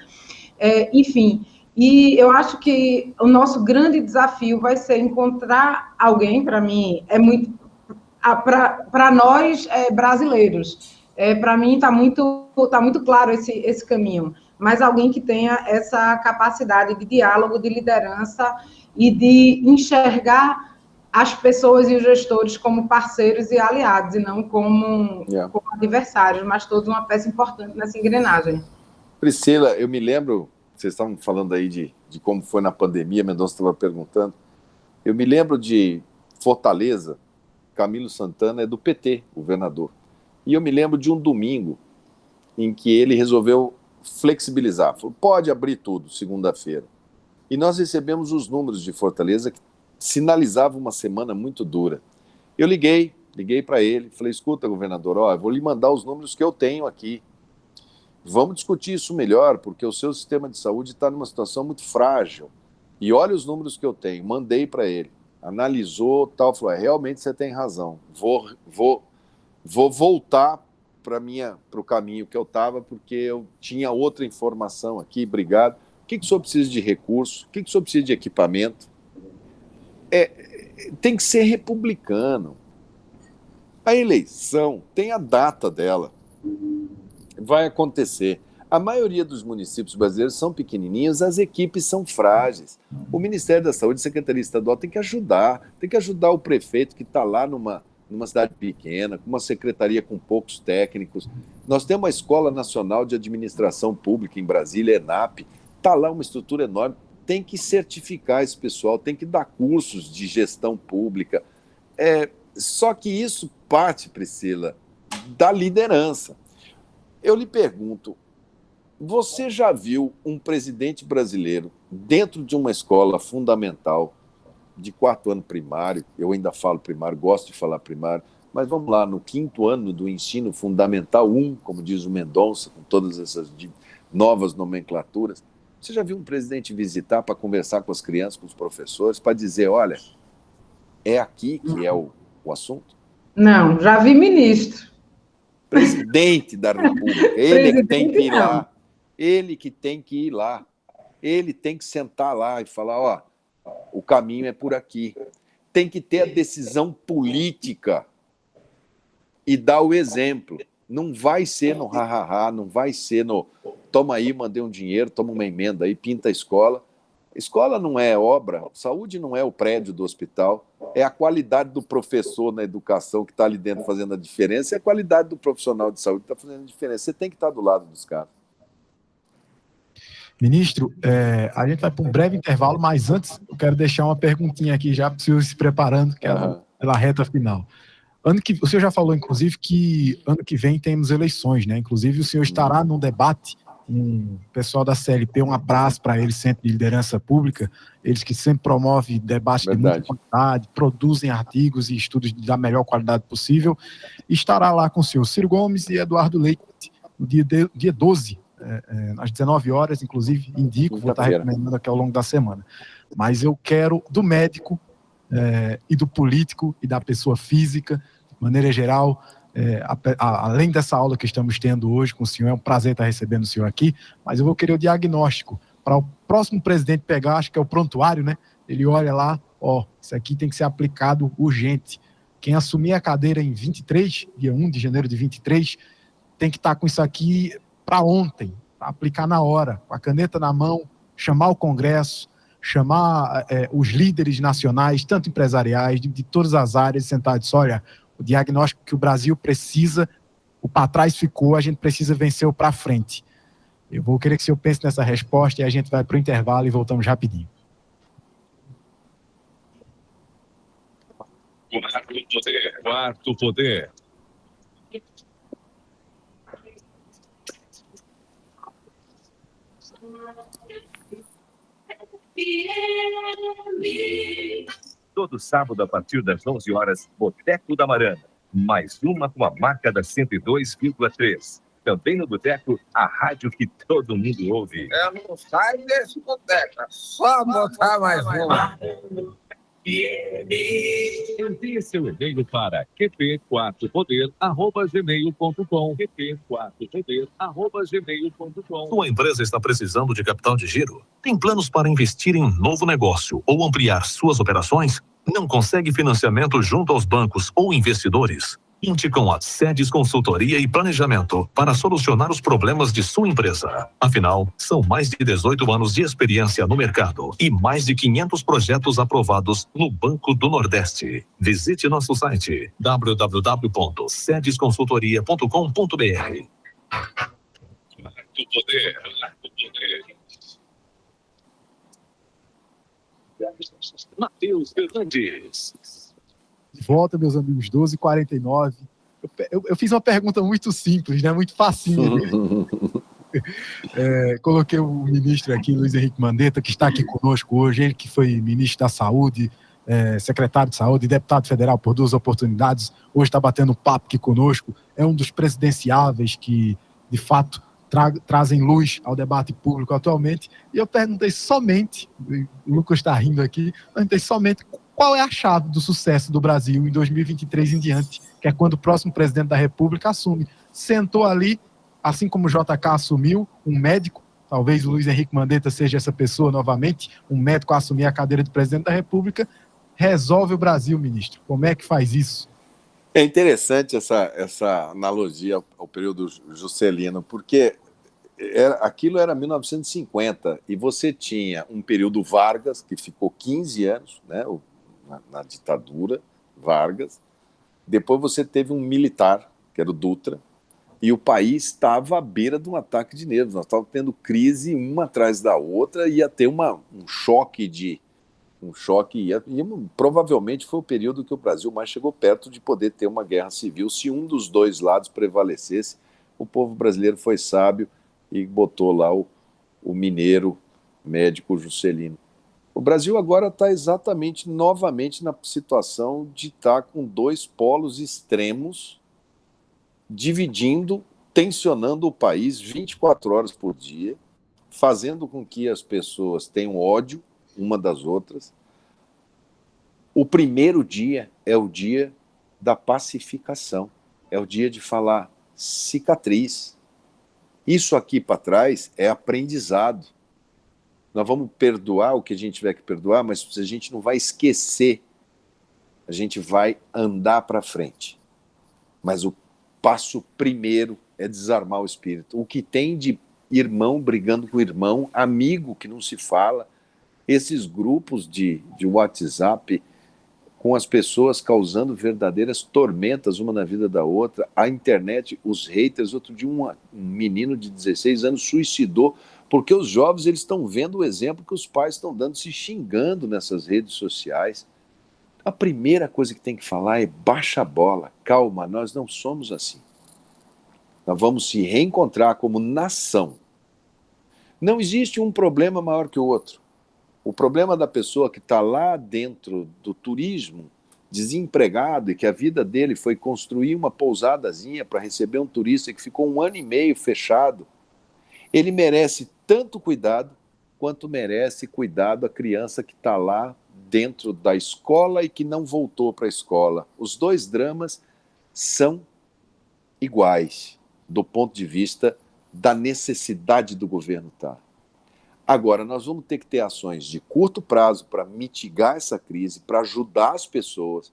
Enfim, e eu acho que o nosso grande desafio vai ser encontrar alguém, para mim, para nós brasileiros, para mim está muito claro esse caminho, mas alguém que tenha essa capacidade de diálogo, de liderança e de enxergar as pessoas e os gestores como parceiros e aliados, e não como adversários, mas todos uma peça importante nessa engrenagem. Priscila, eu me lembro, vocês estavam falando aí de como foi na pandemia, Mendonça estava perguntando, eu me lembro de Fortaleza, Camilo Santana é do PT, governador. E eu me lembro de um domingo em que ele resolveu flexibilizar. Falou, pode abrir tudo segunda-feira. E nós recebemos os números de Fortaleza que sinalizavam uma semana muito dura. Eu liguei para ele, falei, escuta, governador, eu vou lhe mandar os números que eu tenho aqui. Vamos discutir isso melhor, porque o seu sistema de saúde está numa situação muito frágil. E olha os números que eu tenho. Mandei para ele. Analisou, tal, falou, realmente você tem razão. Vou voltar para o caminho que eu estava, porque eu tinha outra informação aqui, obrigado. O que o senhor precisa de recurso? O que o senhor precisa de equipamento? Tem que ser republicano. A eleição tem a data dela. Vai acontecer. A maioria dos municípios brasileiros são pequenininhos, as equipes são frágeis. O Ministério da Saúde, a Secretaria Estadual, tem que ajudar o prefeito que está lá numa cidade pequena, com uma secretaria com poucos técnicos. Nós temos a Escola Nacional de Administração Pública em Brasília, ENAP, está lá uma estrutura enorme, tem que certificar esse pessoal, tem que dar cursos de gestão pública. Só que isso parte, Priscila, da liderança. Eu lhe pergunto, você já viu um presidente brasileiro dentro de uma escola fundamental de 4º ano primário, eu ainda falo primário, gosto de falar primário, mas vamos lá, no 5º ano do ensino fundamental 1, como diz o Mendonça, com todas essas novas nomenclaturas, você já viu um presidente visitar para conversar com as crianças, com os professores, para dizer, olha, é aqui que é o assunto? Não, já vi ministro. Presidente da República, ele que tem que ir lá. Ele que tem que ir lá. Ele tem que sentar lá e falar, o caminho é por aqui. Tem que ter a decisão política e dar o exemplo. Não vai ser no ha-ha-ha, não vai ser no toma aí, mandei um dinheiro, toma uma emenda aí, pinta a escola. Escola não é obra, saúde não é o prédio do hospital, é a qualidade do professor na educação que está ali dentro fazendo a diferença e a qualidade do profissional de saúde que está fazendo a diferença. Você tem que estar do lado dos caras. Ministro, a gente vai para um breve intervalo, mas antes eu quero deixar uma perguntinha aqui já para o senhor se preparando, que é pela reta final. O senhor já falou, inclusive, que ano que vem temos eleições, né? Inclusive, o senhor estará num debate com o pessoal da CLP, um abraço para eles, Centro de Liderança Pública, eles que sempre promovem debates de muita qualidade, produzem artigos e estudos da melhor qualidade possível, e estará lá com o senhor Ciro Gomes e Eduardo Leite, no dia 12, às 19 horas, inclusive, indico, vou estar recomendando aqui ao longo da semana. Mas eu quero do médico e do político e da pessoa física, de maneira geral, além dessa aula que estamos tendo hoje com o senhor, é um prazer estar recebendo o senhor aqui, mas eu vou querer o diagnóstico para o próximo presidente pegar, acho que é o prontuário, né? Ele olha lá, isso aqui tem que ser aplicado urgente. Quem assumir a cadeira em 23, dia 1 de janeiro de 23, tem que estar com isso aqui para ontem, para aplicar na hora, com a caneta na mão, chamar o Congresso, chamar os líderes nacionais, tanto empresariais, de todas as áreas, sentar e dizer, olha, o diagnóstico que o Brasil precisa, o para trás ficou, a gente precisa vencer o para frente. Eu vou querer que o senhor pense nessa resposta e a gente vai para o intervalo e voltamos rapidinho. Quarto poder. Todo sábado, a partir das 11 horas, Boteco da Marana. Mais uma com a marca da 102,3. Também no Boteco, a rádio que todo mundo ouve. Não sai desse boteco, só botar mais uma. Envie seu e-mail para qp4poder@gmail.com. qp4poder@gmail.com. Sua empresa está precisando de capital de giro? Tem planos para investir em novo negócio ou ampliar suas operações? Não consegue financiamento junto aos bancos ou investidores? Conte com a Sedes Consultoria e Planejamento para solucionar os problemas de sua empresa. Afinal, são mais de 18 anos de experiência no mercado e mais de 500 projetos aprovados no Banco do Nordeste. Visite nosso site www.sedesconsultoria.com.br. Matheus Fernandes. De volta, meus amigos, 12h49. Eu fiz uma pergunta muito simples, né? Muito facinha. Coloquei o ministro aqui, Luiz Henrique Mandetta, que está aqui conosco hoje, ele que foi ministro da Saúde, secretário de Saúde, deputado federal por 2 oportunidades, hoje está batendo papo aqui conosco, é um dos presidenciáveis que, de fato, trazem luz ao debate público atualmente, e eu perguntei somente, o Lucas está rindo aqui, perguntei somente qual é a chave do sucesso do Brasil em 2023 em diante, que é quando o próximo presidente da República assume. Sentou ali, assim como o JK assumiu, um médico, talvez o Luiz Henrique Mandetta seja essa pessoa novamente, um médico a assumir a cadeira de presidente da República, resolve o Brasil, ministro. Como é que faz isso? É interessante essa analogia ao período Juscelino, porque aquilo era 1950 e você tinha um período Vargas, que ficou 15 anos, né, na ditadura, Vargas. Depois você teve um militar, que era o Dutra, e o país estava à beira de um ataque de nervos. Nós estávamos tendo crise uma atrás da outra, ia ter um choque provavelmente foi o período que o Brasil mais chegou perto de poder ter uma guerra civil. Se um dos dois lados prevalecesse, o povo brasileiro foi sábio e botou lá o mineiro médico Juscelino. O Brasil agora está exatamente, novamente, na situação de estar com 2 polos extremos, dividindo, tensionando o país 24 horas por dia, fazendo com que as pessoas tenham ódio uma das outras. O primeiro dia é o dia da pacificação, é o dia de falar cicatriz. Isso aqui para trás é aprendizado. Nós vamos perdoar o que a gente tiver que perdoar, mas a gente não vai esquecer, a gente vai andar para frente. Mas o passo primeiro é desarmar o espírito. O que tem de irmão brigando com irmão, amigo que não se fala, esses grupos de WhatsApp com as pessoas causando verdadeiras tormentas uma na vida da outra, a internet, os haters. Outro dia um menino de 16 anos suicidou porque os jovens eles estão vendo o exemplo que os pais estão dando, se xingando nessas redes sociais. A primeira coisa que tem que falar é baixa a bola, calma, nós não somos assim. Nós vamos se reencontrar como nação. Não existe um problema maior que o outro. O problema da pessoa que está lá dentro do turismo, desempregado, e que a vida dele foi construir uma pousadazinha para receber um turista que ficou 1 ano e meio fechado, ele merece tanto cuidado quanto merece cuidado a criança que está lá dentro da escola e que não voltou para a escola. Os 2 dramas são iguais do ponto de vista da necessidade do governo estar. Agora, nós vamos ter que ter ações de curto prazo para mitigar essa crise, para ajudar as pessoas,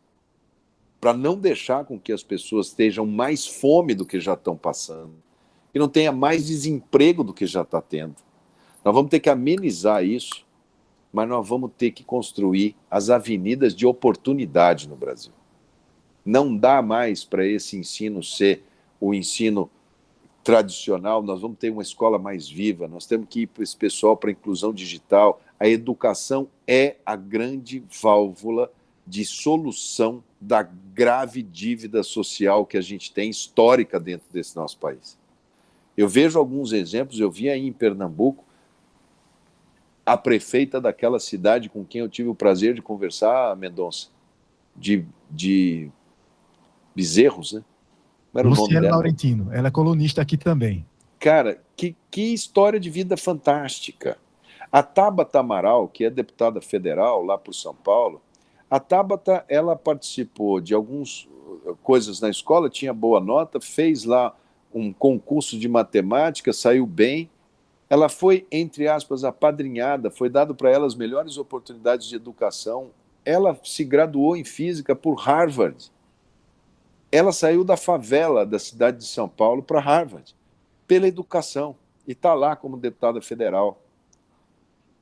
para não deixar com que as pessoas estejam mais fome do que já estão passando, que não tenha mais desemprego do que já está tendo. Nós vamos ter que amenizar isso, mas nós vamos ter que construir as avenidas de oportunidade no Brasil. Não dá mais para esse ensino ser o ensino tradicional, nós vamos ter uma escola mais viva, nós temos que ir para esse pessoal para a inclusão digital. A educação é a grande válvula de solução da grave dívida social que a gente tem, histórica, dentro desse nosso país. Eu vejo alguns exemplos, eu vi aí em Pernambuco, a prefeita daquela cidade com quem eu tive o prazer de conversar, Mendonça, de Bezerros, né? Luciana Laurentino, ela é colunista aqui também. Cara, que história de vida fantástica. A Tabata Amaral, que é deputada federal lá por São Paulo, a Tabata, ela participou de algumas coisas na escola, tinha boa nota, fez lá um concurso de matemática, saiu bem. Ela foi, entre aspas, apadrinhada, foi dado para ela as melhores oportunidades de educação. Ela se graduou em física por Harvard. Ela saiu da favela da cidade de São Paulo para Harvard, pela educação, e está lá como deputada federal.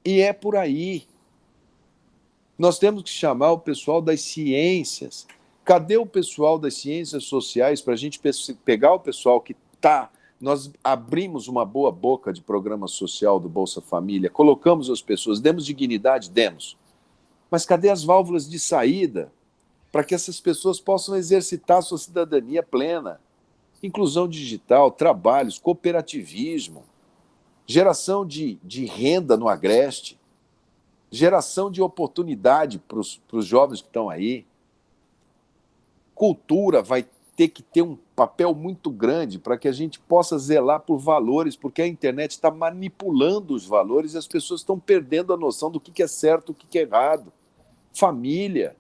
E é por aí. Nós temos que chamar o pessoal das ciências. Cadê o pessoal das ciências sociais para a gente pegar o pessoal que está... Nós abrimos uma boa boca de programa social do Bolsa Família, colocamos as pessoas, demos dignidade? Demos. Mas cadê as válvulas de saída? para que essas pessoas possam exercitar sua cidadania plena. Inclusão digital, trabalhos, cooperativismo, geração de renda no Agreste, geração de oportunidade para os jovens que estão aí. Cultura vai ter que ter um papel muito grande para que a gente possa zelar por valores, porque a internet está manipulando os valores e as pessoas estão perdendo a noção do que é certo, o que é errado. Família.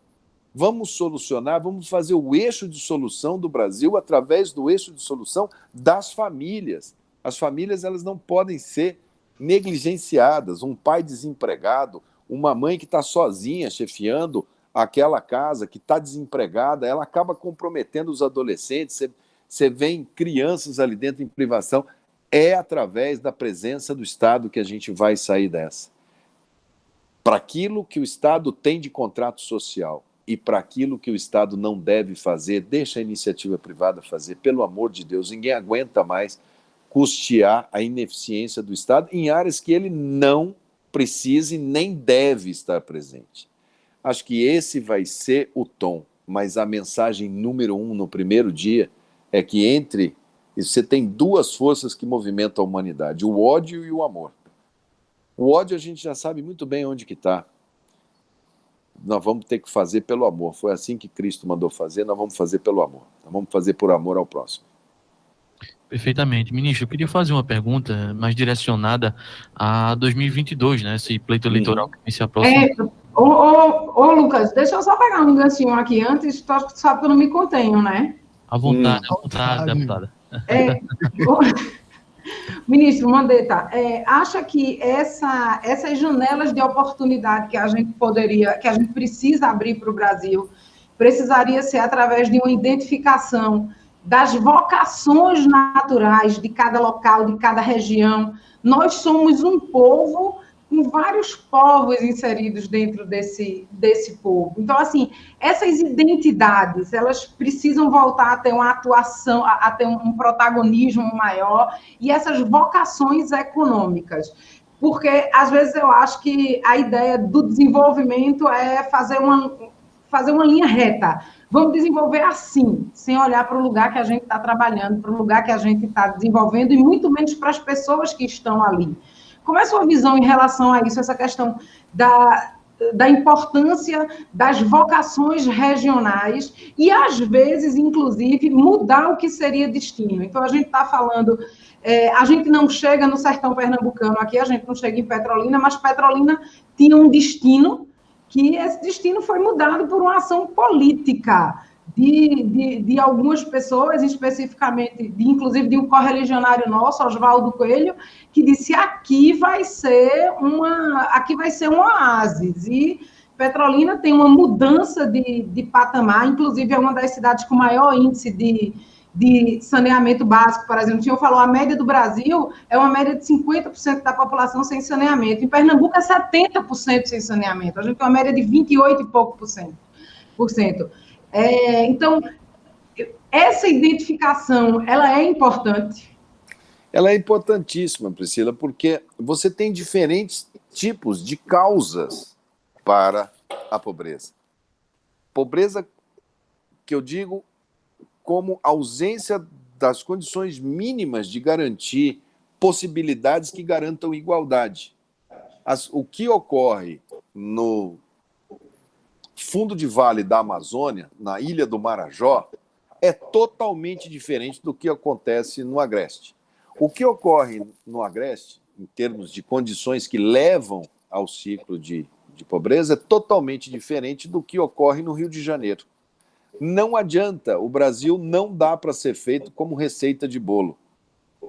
Vamos solucionar, vamos fazer o eixo de solução do Brasil através do eixo de solução das famílias. As famílias, elas não podem ser negligenciadas. Um pai desempregado, uma mãe que está sozinha chefiando aquela casa, que está desempregada, ela acaba comprometendo os adolescentes. Você vê crianças ali dentro em privação. É através da presença do Estado que a gente vai sair dessa. Para aquilo que o Estado tem de contrato social e para aquilo que o Estado não deve fazer, deixa a iniciativa privada fazer. Pelo amor de Deus, ninguém aguenta mais custear a ineficiência do Estado em áreas que ele não precisa e nem deve estar presente. Acho que esse vai ser o tom, mas a mensagem número 1 no primeiro dia é que você tem duas forças que movimentam a humanidade, o ódio e o amor. O ódio a gente já sabe muito bem onde que está. Nós vamos ter que fazer pelo amor. Foi assim que Cristo mandou fazer, nós vamos fazer pelo amor. Nós vamos fazer por amor ao próximo. Perfeitamente. Ministro, eu queria fazer uma pergunta mais direcionada a 2022, né? Esse pleito eleitoral que se aproxima. Ô, Lucas, deixa eu só pegar um ganchinho aqui antes, só que eu não me contenho, né? À vontade, deputada. Ministro Mandetta, acha que essas janelas de oportunidade que a gente precisa abrir para o Brasil, precisaria ser através de uma identificação das vocações naturais de cada local, de cada região? Nós somos um povo com vários povos inseridos dentro desse povo. Então, assim, essas identidades, elas precisam voltar a ter uma atuação, a ter um protagonismo maior, e essas vocações econômicas. Porque, às vezes, eu acho que a ideia do desenvolvimento é fazer uma linha reta. Vamos desenvolver assim, sem olhar para o lugar que a gente está trabalhando, para o lugar que a gente está desenvolvendo, e muito menos para as pessoas que estão ali. Como é a sua visão em relação a isso, essa questão da importância das vocações regionais e, às vezes, inclusive, mudar o que seria destino? Então, a gente está falando, a gente não chega no sertão pernambucano aqui, a gente não chega em Petrolina, mas Petrolina tinha um destino, que esse destino foi mudado por uma ação política de algumas pessoas, especificamente, inclusive de um correligionário nosso, Oswaldo Coelho, que disse: aqui vai ser um oásis. E Petrolina tem uma mudança de patamar, inclusive é uma das cidades com maior índice de saneamento básico. Por exemplo, o senhor falou, a média do Brasil é uma média de 50% da população sem saneamento. Em Pernambuco é 70% sem saneamento. A gente tem uma média de 28 e pouco por cento. Então, essa identificação, ela é importante? Ela é importantíssima, Priscila, porque você tem diferentes tipos de causas para a pobreza. Pobreza, que eu digo, como ausência das condições mínimas de garantir possibilidades que garantam igualdade. O que ocorre no fundo de vale da Amazônia, na Ilha do Marajó, é totalmente diferente do que acontece no Agreste. O que ocorre no Agreste, em termos de condições que levam ao ciclo de pobreza, é totalmente diferente do que ocorre no Rio de Janeiro. Não adianta, o Brasil não dá para ser feito como receita de bolo.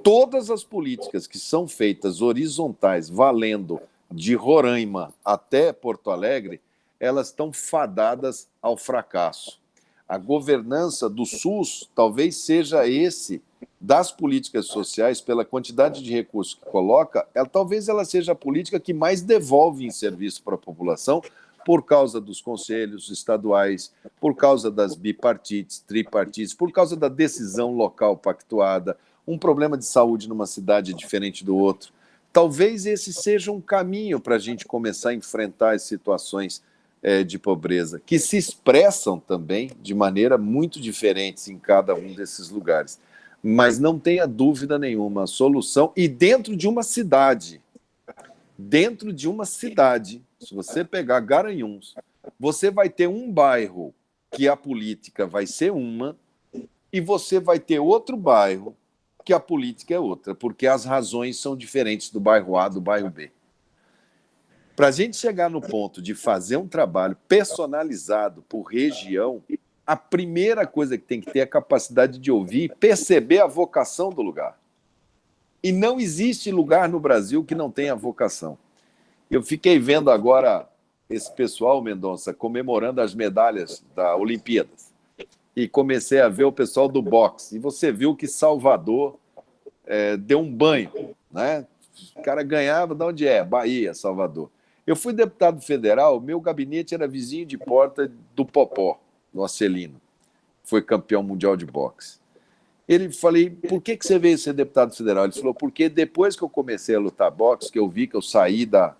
Todas as políticas que são feitas horizontais, valendo de Roraima até Porto Alegre, elas estão fadadas ao fracasso. A governança do SUS talvez seja esse, das políticas sociais, pela quantidade de recursos que coloca, talvez ela seja a política que mais devolve em serviço para a população, por causa dos conselhos estaduais, por causa das bipartites, tripartites, por causa da decisão local pactuada, um problema de saúde numa cidade diferente do outro. Talvez esse seja um caminho para a gente começar a enfrentar as situações de pobreza, que se expressam também de maneira muito diferente em cada um desses lugares. Mas não tenha dúvida nenhuma, a solução, e dentro de uma cidade, se você pegar Garanhuns, você vai ter um bairro que a política vai ser uma, e você vai ter outro bairro que a política é outra, porque as razões são diferentes do bairro A do bairro B. Para a gente chegar no ponto de fazer um trabalho personalizado por região, a primeira coisa que tem que ter é a capacidade de ouvir e perceber a vocação do lugar. E não existe lugar no Brasil que não tenha vocação. Eu fiquei vendo agora esse pessoal, Mendonça, comemorando as medalhas da Olimpíadas. E comecei a ver o pessoal do boxe. E você viu que Salvador deu um banho, né? O cara ganhava de onde é? Bahia, Salvador. Eu fui deputado federal, meu gabinete era vizinho de porta do Popó, no Acelino. Foi campeão mundial de boxe. Falei, por que você veio ser deputado federal? Ele falou, porque depois que eu comecei a lutar boxe, que eu vi que eu saí da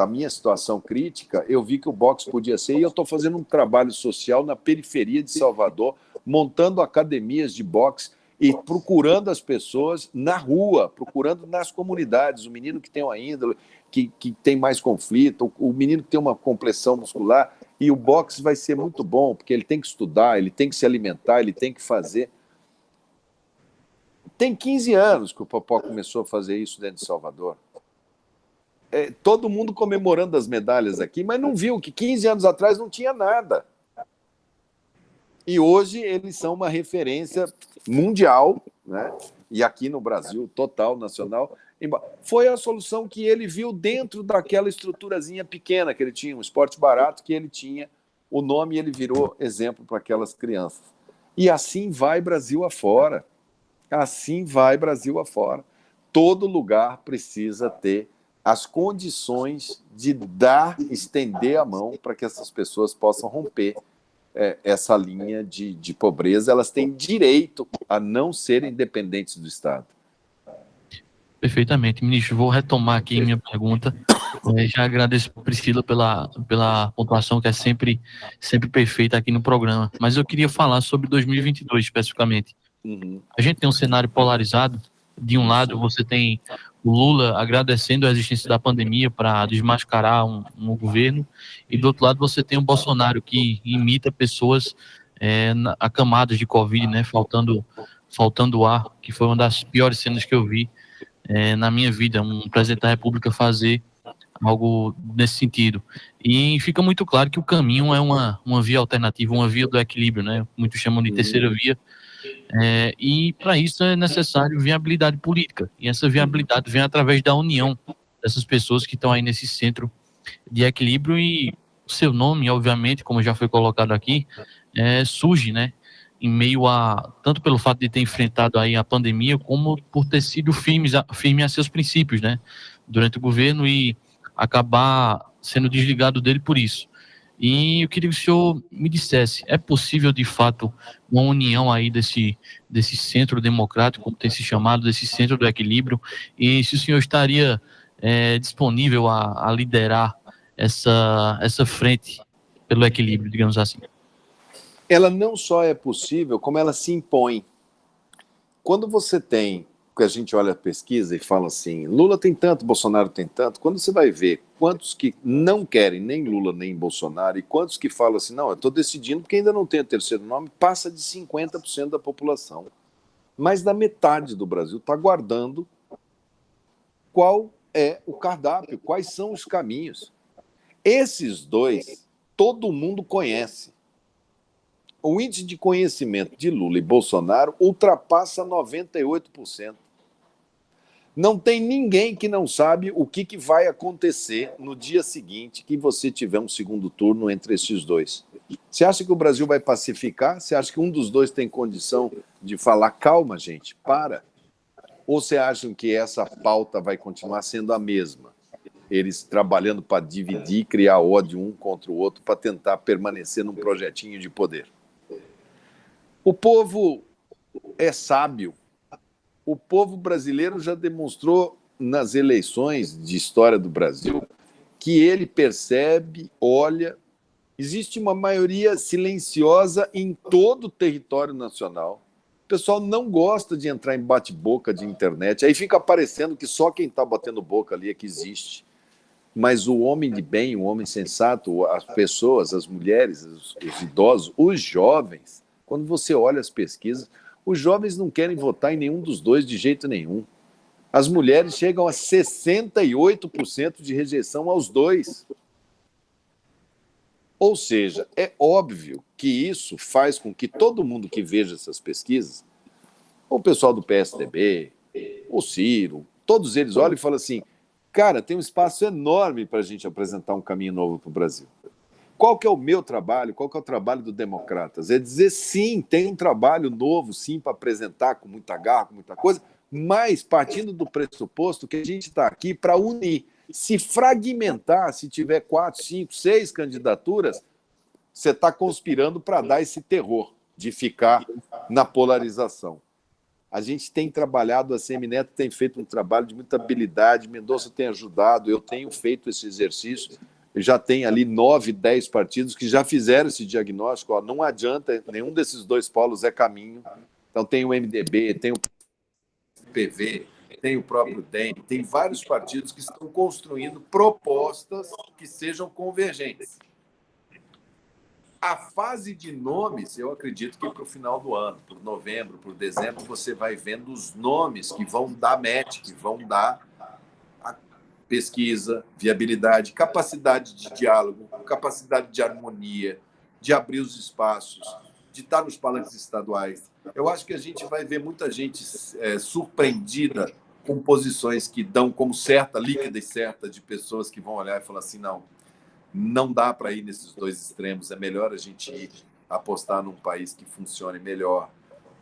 minha situação crítica, eu vi que o boxe podia ser, e eu estou fazendo um trabalho social na periferia de Salvador, montando academias de boxe e procurando as pessoas na rua, procurando nas comunidades, o menino que tem uma índole, que tem mais conflito, o menino que tem uma complexão muscular, e o boxe vai ser muito bom, porque ele tem que estudar, ele tem que se alimentar, ele tem que fazer. Tem 15 anos que o Popó começou a fazer isso dentro de Salvador. Todo mundo comemorando as medalhas aqui, mas não viu que 15 anos atrás não tinha nada. E hoje eles são uma referência mundial, né? E aqui no Brasil, total, nacional. Foi a solução que ele viu dentro daquela estruturazinha pequena que ele tinha, um esporte barato que ele tinha, o nome, e ele virou exemplo para aquelas crianças. E assim vai Brasil afora. Assim vai Brasil afora. Todo lugar precisa ter as condições de estender a mão para que essas pessoas possam romper essa linha de pobreza. Elas têm direito a não serem dependentes do Estado. Perfeitamente, ministro. Vou retomar aqui minha pergunta. Já agradeço a Priscila pela pontuação, que é sempre perfeita aqui no programa. Mas eu queria falar sobre 2022 especificamente. A gente tem um cenário polarizado. De um lado, você tem o Lula agradecendo a existência da pandemia para desmascarar um governo, e do outro lado você tem o Bolsonaro, que imita pessoas acamadas de Covid, né, faltando ar, que foi uma das piores cenas que eu vi na minha vida, um presidente da República fazer algo nesse sentido. E fica muito claro que o caminho é uma via alternativa, uma via do equilíbrio, né? Muitos chamam de terceira via. E para isso é necessário viabilidade política. E essa viabilidade vem através da união dessas pessoas que estão aí nesse centro de equilíbrio. E o seu nome, obviamente, como já foi colocado aqui, surge, né? Em meio tanto pelo fato de ter enfrentado aí a pandemia, como por ter sido firme a seus princípios, né, durante o governo, e acabar sendo desligado dele por isso. E eu queria que o senhor me dissesse, é possível de fato uma união aí desse centro democrático, como tem se chamado, desse centro do equilíbrio, e se o senhor estaria disponível a liderar essa frente pelo equilíbrio, digamos assim? Ela não só é possível, como ela se impõe. Quando você tem, que a gente olha a pesquisa e fala assim, Lula tem tanto, Bolsonaro tem tanto, quando você vai ver quantos que não querem nem Lula nem Bolsonaro, e quantos que falam assim, não, eu estou decidindo porque ainda não tenho terceiro nome, passa de 50% da população. Mais da metade do Brasil está aguardando qual é o cardápio, quais são os caminhos. Esses dois, todo mundo conhece. O índice de conhecimento de Lula e Bolsonaro ultrapassa 98%. Não tem ninguém que não sabe o que vai acontecer no dia seguinte que você tiver um segundo turno entre esses dois. Você acha que o Brasil vai pacificar? Você acha que um dos dois tem condição de falar, calma, gente, para? Ou você acha que essa pauta vai continuar sendo a mesma? Eles trabalhando para dividir, criar ódio um contra o outro, para tentar permanecer num projetinho de poder. O povo é sábio. O povo brasileiro já demonstrou nas eleições de história do Brasil que ele percebe, olha. Existe uma maioria silenciosa em todo o território nacional. O pessoal não gosta de entrar em bate-boca de internet. Aí fica parecendo que só quem está batendo boca ali é que existe. Mas o homem de bem, o homem sensato, as pessoas, as mulheres, os idosos, os jovens, quando você olha as pesquisas, os jovens não querem votar em nenhum dos dois de jeito nenhum. As mulheres chegam a 68% de rejeição aos dois. Ou seja, é óbvio que isso faz com que todo mundo que veja essas pesquisas, o pessoal do PSDB, o Ciro, todos eles olham e falam assim, cara, tem um espaço enorme para a gente apresentar um caminho novo para o Brasil. Qual que é o meu trabalho? Qual que é o trabalho do Democratas? É dizer, sim, tem um trabalho novo, sim, para apresentar com muita garra, com muita coisa, mas partindo do pressuposto que a gente está aqui para unir. Se fragmentar, se tiver 4, 5, 6 candidaturas, você está conspirando para dar esse terror de ficar na polarização. A gente tem trabalhado, a Semineto tem feito um trabalho de muita habilidade, Mendonça tem ajudado, eu tenho feito esse exercício, já tem ali 9, 10 partidos que já fizeram esse diagnóstico, ó, não adianta, nenhum desses dois polos é caminho. Então tem o MDB, tem o PV, tem o próprio DEM, tem vários partidos que estão construindo propostas que sejam convergentes. A fase de nomes, eu acredito que para o final do ano, por novembro, por dezembro, você vai vendo os nomes que vão dar match, que vão dar a pesquisa, viabilidade, capacidade de diálogo, capacidade de harmonia, de abrir os espaços, de estar nos palanques estaduais. Eu acho que a gente vai ver muita gente surpreendida com posições que dão como certa, líquida e certa, de pessoas que vão olhar e falar assim, não dá para ir nesses dois extremos, é melhor a gente ir apostar num país que funcione melhor.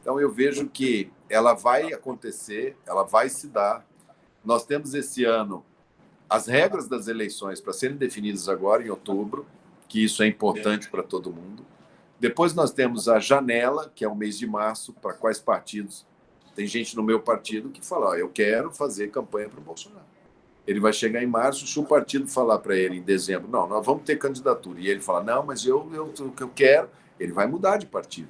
Então, eu vejo que ela vai acontecer, ela vai se dar. Nós temos esse ano as regras das eleições para serem definidas agora, em outubro, que isso é importante para todo mundo. Depois nós temos a janela, que é o mês de março, para quais partidos. Tem gente no meu partido que fala, eu quero fazer campanha para o Bolsonaro. Ele vai chegar em março, se o partido falar para ele em dezembro, não, nós vamos ter candidatura. E ele fala, não, mas eu quero, ele vai mudar de partido.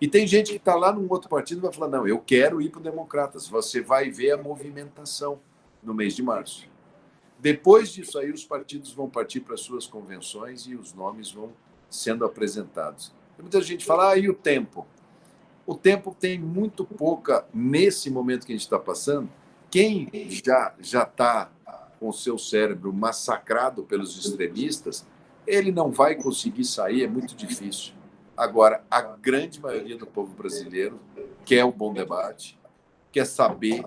E tem gente que está lá num outro partido e vai falar, não, eu quero ir para o Democratas. Você vai ver a movimentação no mês de março. Depois disso aí, os partidos vão partir para suas convenções e os nomes vão sendo apresentados. Muita gente fala, e o tempo? O tempo tem muito pouca, nesse momento que a gente está passando, quem já está com o seu cérebro massacrado pelos extremistas, ele não vai conseguir sair, é muito difícil. Agora, a grande maioria do povo brasileiro quer o bom debate, quer saber,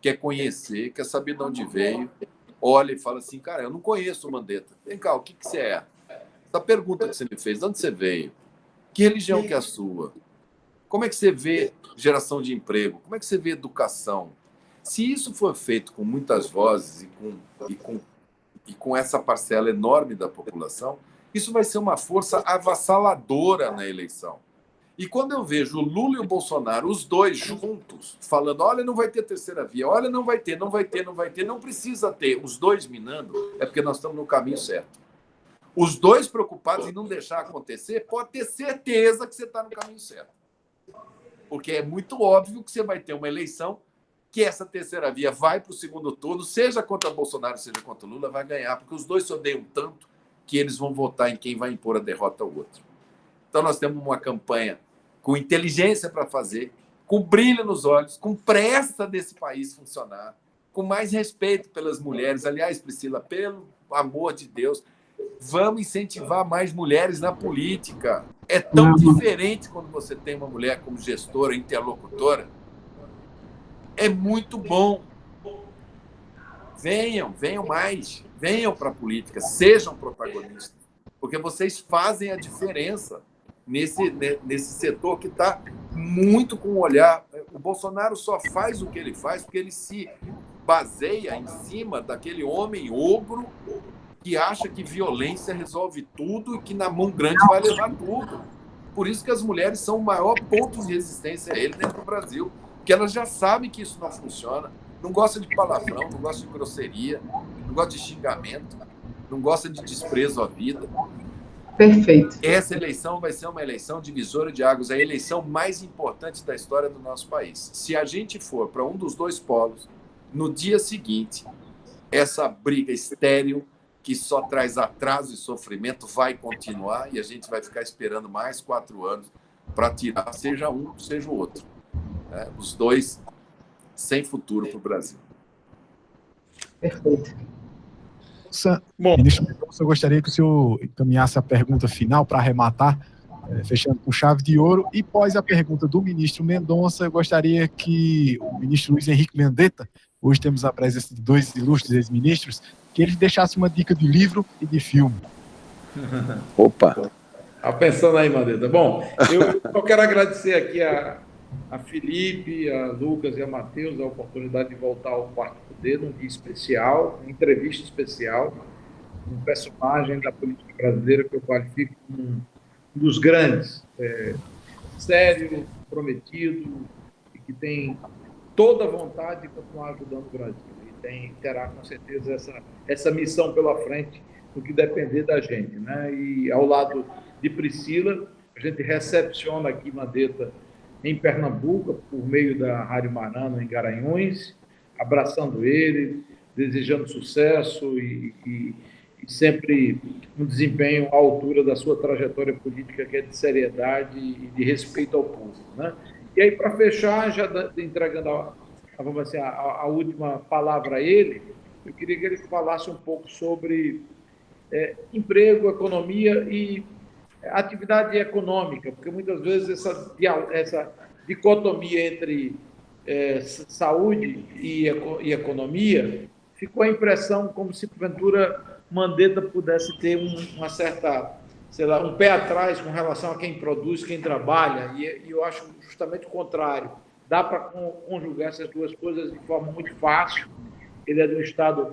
quer conhecer, quer saber de onde veio, olha e fala assim, cara, eu não conheço o Mandetta. Vem cá, o que você é? Essa pergunta que você me fez, de onde você veio? Que religião que é a sua? Como é que você vê geração de emprego? Como é que você vê educação? Se isso for feito com muitas vozes e com essa parcela enorme da população, isso vai ser uma força avassaladora na eleição. E quando eu vejo o Lula e o Bolsonaro, os dois juntos, falando, olha, não vai ter terceira via, olha, não vai ter, não precisa ter, os dois minando, é porque nós estamos no caminho certo. Os dois preocupados em não deixar acontecer, pode ter certeza que você está no caminho certo. Porque é muito óbvio que você vai ter uma eleição que essa terceira via vai para o segundo turno, seja contra Bolsonaro, seja contra Lula, vai ganhar, porque os dois se odeiam tanto que eles vão votar em quem vai impor a derrota ao outro. Então, nós temos uma campanha com inteligência para fazer, com brilho nos olhos, com pressa desse país funcionar, com mais respeito pelas mulheres. Aliás, Priscila, pelo amor de Deus, vamos incentivar mais mulheres na política. É tão diferente quando você tem uma mulher como gestora, interlocutora. É muito bom. Venham mais. Venham para a política. Sejam protagonistas. Porque vocês fazem a diferença nesse setor que está muito com o olhar. O Bolsonaro só faz o que ele faz porque ele se baseia em cima daquele homem ogro que acha que violência resolve tudo e que na mão grande vai levar tudo. Por isso que as mulheres são o maior ponto de resistência a ele dentro do Brasil, porque elas já sabem que isso não funciona, não gostam de palavrão, não gostam de grosseria, não gostam de xingamento, não gosta de desprezo à vida. Perfeito. Essa eleição vai ser uma eleição divisora de águas, a eleição mais importante da história do nosso país. Se a gente for para um dos dois polos, no dia seguinte, essa briga estéril, que só traz atraso e sofrimento, vai continuar e a gente vai ficar esperando mais 4 anos para tirar, seja um, seja o outro. Os dois sem futuro para o Brasil. Perfeito. Ministro Mendonça, eu gostaria que o senhor encaminhasse a pergunta final para arrematar, fechando com chave de ouro. E após a pergunta do ministro Mendonça, eu gostaria que o ministro Luiz Henrique Mandetta, hoje temos a presença de 2 ilustres ex-ministros, que ele deixasse uma dica de livro e de filme. Opa! Tá pensando aí, Mandetta. Bom, eu quero agradecer aqui a Felipe, a Lucas e a Matheus a oportunidade de voltar ao Quarto Poder num dia especial, uma entrevista especial, um personagem da política brasileira que eu qualifico como um dos grandes, sério, prometido e que tem toda a vontade de continuar ajudando o Brasil. E terá, com certeza, essa missão pela frente no que depender da gente, né? E ao lado de Priscila, a gente recepciona aqui Mandetta em Pernambuco, por meio da Rádio Marano, em Garanhuns, abraçando ele, desejando sucesso e sempre um desempenho à altura da sua trajetória política, que é de seriedade e de respeito ao povo, né? E aí, para fechar, já entregando a última palavra a ele, eu queria que ele falasse um pouco sobre emprego, economia e atividade econômica, porque muitas vezes essa dicotomia entre saúde e economia ficou a impressão como se, porventura, Mandetta pudesse ter uma certa, sei lá, um pé atrás com relação a quem produz, quem trabalha, e eu acho justamente o contrário. Dá para conjugar essas duas coisas de forma muito fácil. Ele é do estado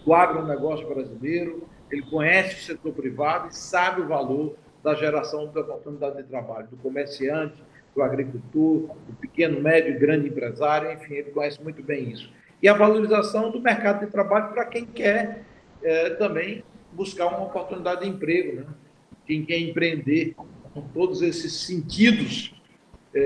do agronegócio brasileiro, ele conhece o setor privado e sabe o valor da geração de oportunidade de trabalho, do comerciante, do agricultor, do pequeno, médio e grande empresário, enfim, ele conhece muito bem isso. E a valorização do mercado de trabalho para quem quer também buscar uma oportunidade de emprego, né? Quem quer empreender, com todos esses sentidos,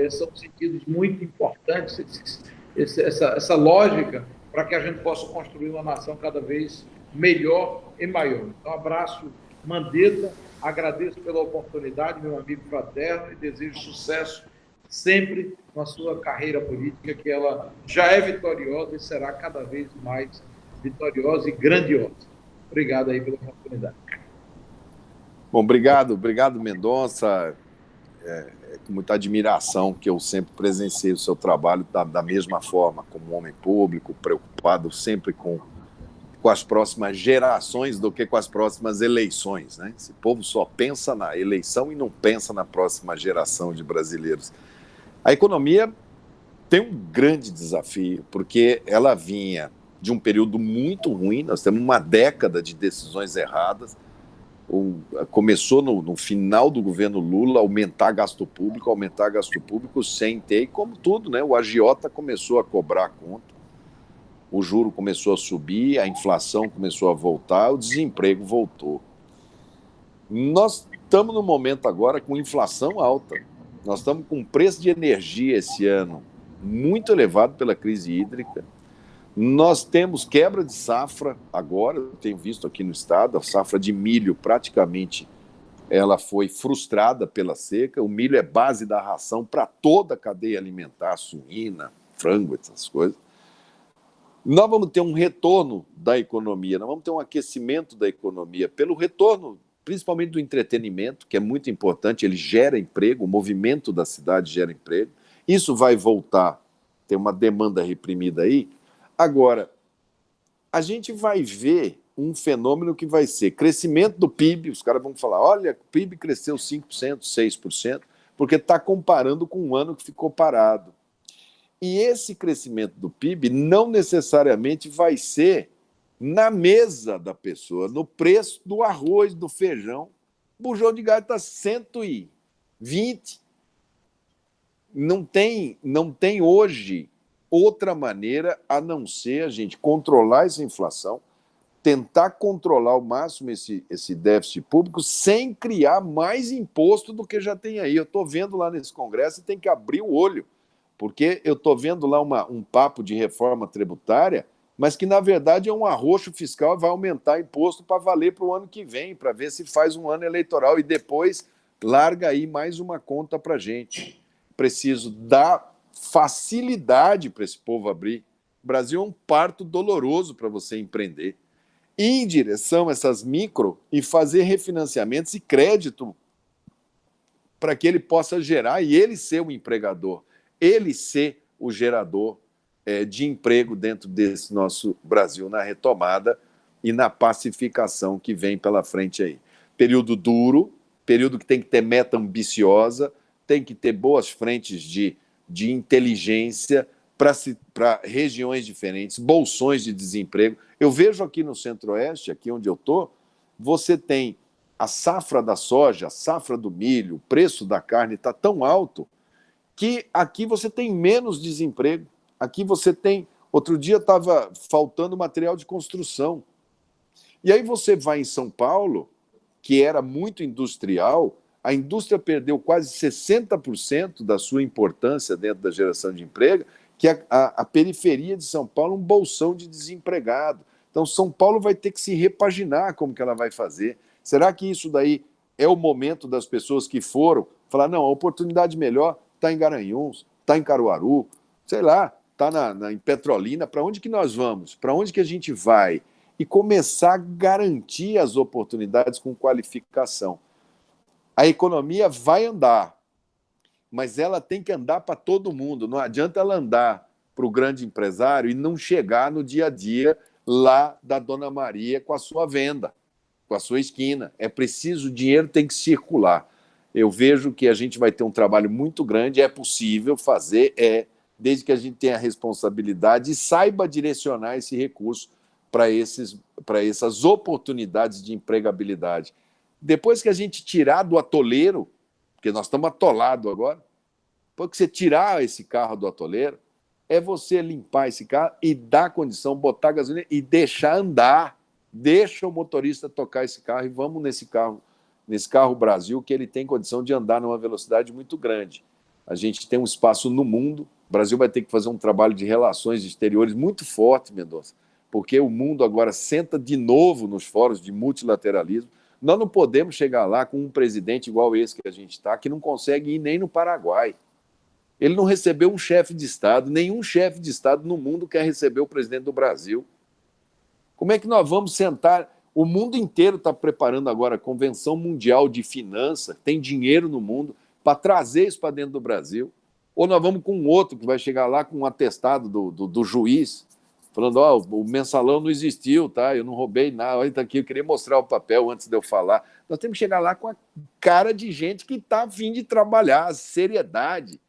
são sentidos muito importantes, essa lógica, para que a gente possa construir uma nação cada vez melhor e maior. Então, abraço, Mandetta, agradeço pela oportunidade, meu amigo fraterno, e desejo sucesso sempre na sua carreira política, que ela já é vitoriosa e será cada vez mais vitoriosa e grandiosa. Obrigado aí pela oportunidade. Bom, obrigado, Mendonça. É com muita admiração que eu sempre presenciei o seu trabalho da mesma forma, como homem público, preocupado sempre com as próximas gerações do que com as próximas eleições, né? Esse povo só pensa na eleição e não pensa na próxima geração de brasileiros. A economia tem um grande desafio, porque ela vinha de um período muito ruim, nós temos uma década de decisões erradas. Começou no final do governo Lula aumentar gasto público sem ter, e como tudo, né? O agiota começou a cobrar a conta, o juro começou a subir, a inflação começou a voltar, o desemprego voltou. Nós estamos no momento agora com inflação alta, nós estamos com preço de energia esse ano muito elevado pela crise hídrica. Nós temos quebra de safra agora, eu tenho visto aqui no estado, a safra de milho praticamente ela foi frustrada pela seca. O milho é base da ração para toda a cadeia alimentar, suína, frango, essas coisas. Nós vamos ter um retorno da economia, nós vamos ter um aquecimento da economia pelo retorno, principalmente do entretenimento, que é muito importante, ele gera emprego, o movimento da cidade gera emprego. Isso vai voltar, tem uma demanda reprimida aí. Agora, a gente vai ver um fenômeno que vai ser crescimento do PIB, os caras vão falar, olha, o PIB cresceu 5%, 6%, porque está comparando com um ano que ficou parado. E esse crescimento do PIB não necessariamente vai ser na mesa da pessoa, no preço do arroz, do feijão. O bujão de gás está 120. Não tem hoje outra maneira a não ser a gente controlar essa inflação, tentar controlar ao máximo esse déficit público sem criar mais imposto do que já tem aí. Eu estou vendo lá nesse Congresso e tem que abrir o olho, porque eu estou vendo lá um papo de reforma tributária, mas que, na verdade, é um arroxo fiscal e vai aumentar imposto para valer para o ano que vem, para ver se faz um ano eleitoral e depois larga aí mais uma conta para a gente. Preciso dar facilidade para esse povo abrir. O Brasil é um parto doloroso para você empreender. Ir em direção a essas micro e fazer refinanciamentos e crédito para que ele possa gerar e ele ser o empregador, ele ser o gerador de emprego dentro desse nosso Brasil na retomada e na pacificação que vem pela frente aí. Período duro, período que tem que ter meta ambiciosa, tem que ter boas frentes de inteligência para regiões diferentes, bolsões de desemprego. Eu vejo aqui no Centro-Oeste, aqui onde eu estou, você tem a safra da soja, a safra do milho, o preço da carne está tão alto que aqui você tem menos desemprego. Aqui você tem... Outro dia estava faltando material de construção. E aí você vai em São Paulo, que era muito industrial, a indústria perdeu quase 60% da sua importância dentro da geração de emprego, que a periferia de São Paulo é um bolsão de desempregado. Então, São Paulo vai ter que se repaginar como que ela vai fazer. Será que isso daí é o momento das pessoas que foram falar, não, a oportunidade melhor está em Garanhuns, está em Caruaru, sei lá, está em Petrolina, para onde que nós vamos? Para onde que a gente vai? E começar a garantir as oportunidades com qualificação. A economia vai andar, mas ela tem que andar para todo mundo. Não adianta ela andar para o grande empresário e não chegar no dia a dia lá da Dona Maria com a sua venda, com a sua esquina. É preciso, o dinheiro tem que circular. Eu vejo que a gente vai ter um trabalho muito grande, é possível fazer, desde que a gente tenha a responsabilidade e saiba direcionar esse recurso para essas oportunidades de empregabilidade. Depois que a gente tirar do atoleiro, porque nós estamos atolados agora, depois que você tirar esse carro do atoleiro, é você limpar esse carro e dar condição, botar gasolina e deixar andar. Deixa o motorista tocar esse carro e vamos nesse carro Brasil, que ele tem condição de andar numa velocidade muito grande. A gente tem um espaço no mundo, o Brasil vai ter que fazer um trabalho de relações exteriores muito forte, Mendonça, porque o mundo agora senta de novo nos fóruns de multilateralismo. Nós não podemos chegar lá com um presidente igual esse que a gente está, que não consegue ir nem no Paraguai. Ele não recebeu um chefe de Estado, nenhum chefe de Estado no mundo quer receber o presidente do Brasil. Como é que nós vamos sentar? O mundo inteiro está preparando agora a Convenção Mundial de Finanças, tem dinheiro no mundo, para trazer isso para dentro do Brasil. Ou nós vamos com outro que vai chegar lá com um atestado do juiz, falando, o mensalão não existiu, tá? Eu não roubei nada, olha, tá aqui, eu queria mostrar o papel antes de eu falar. Nós temos que chegar lá com a cara de gente que está a fim de trabalhar, seriedade,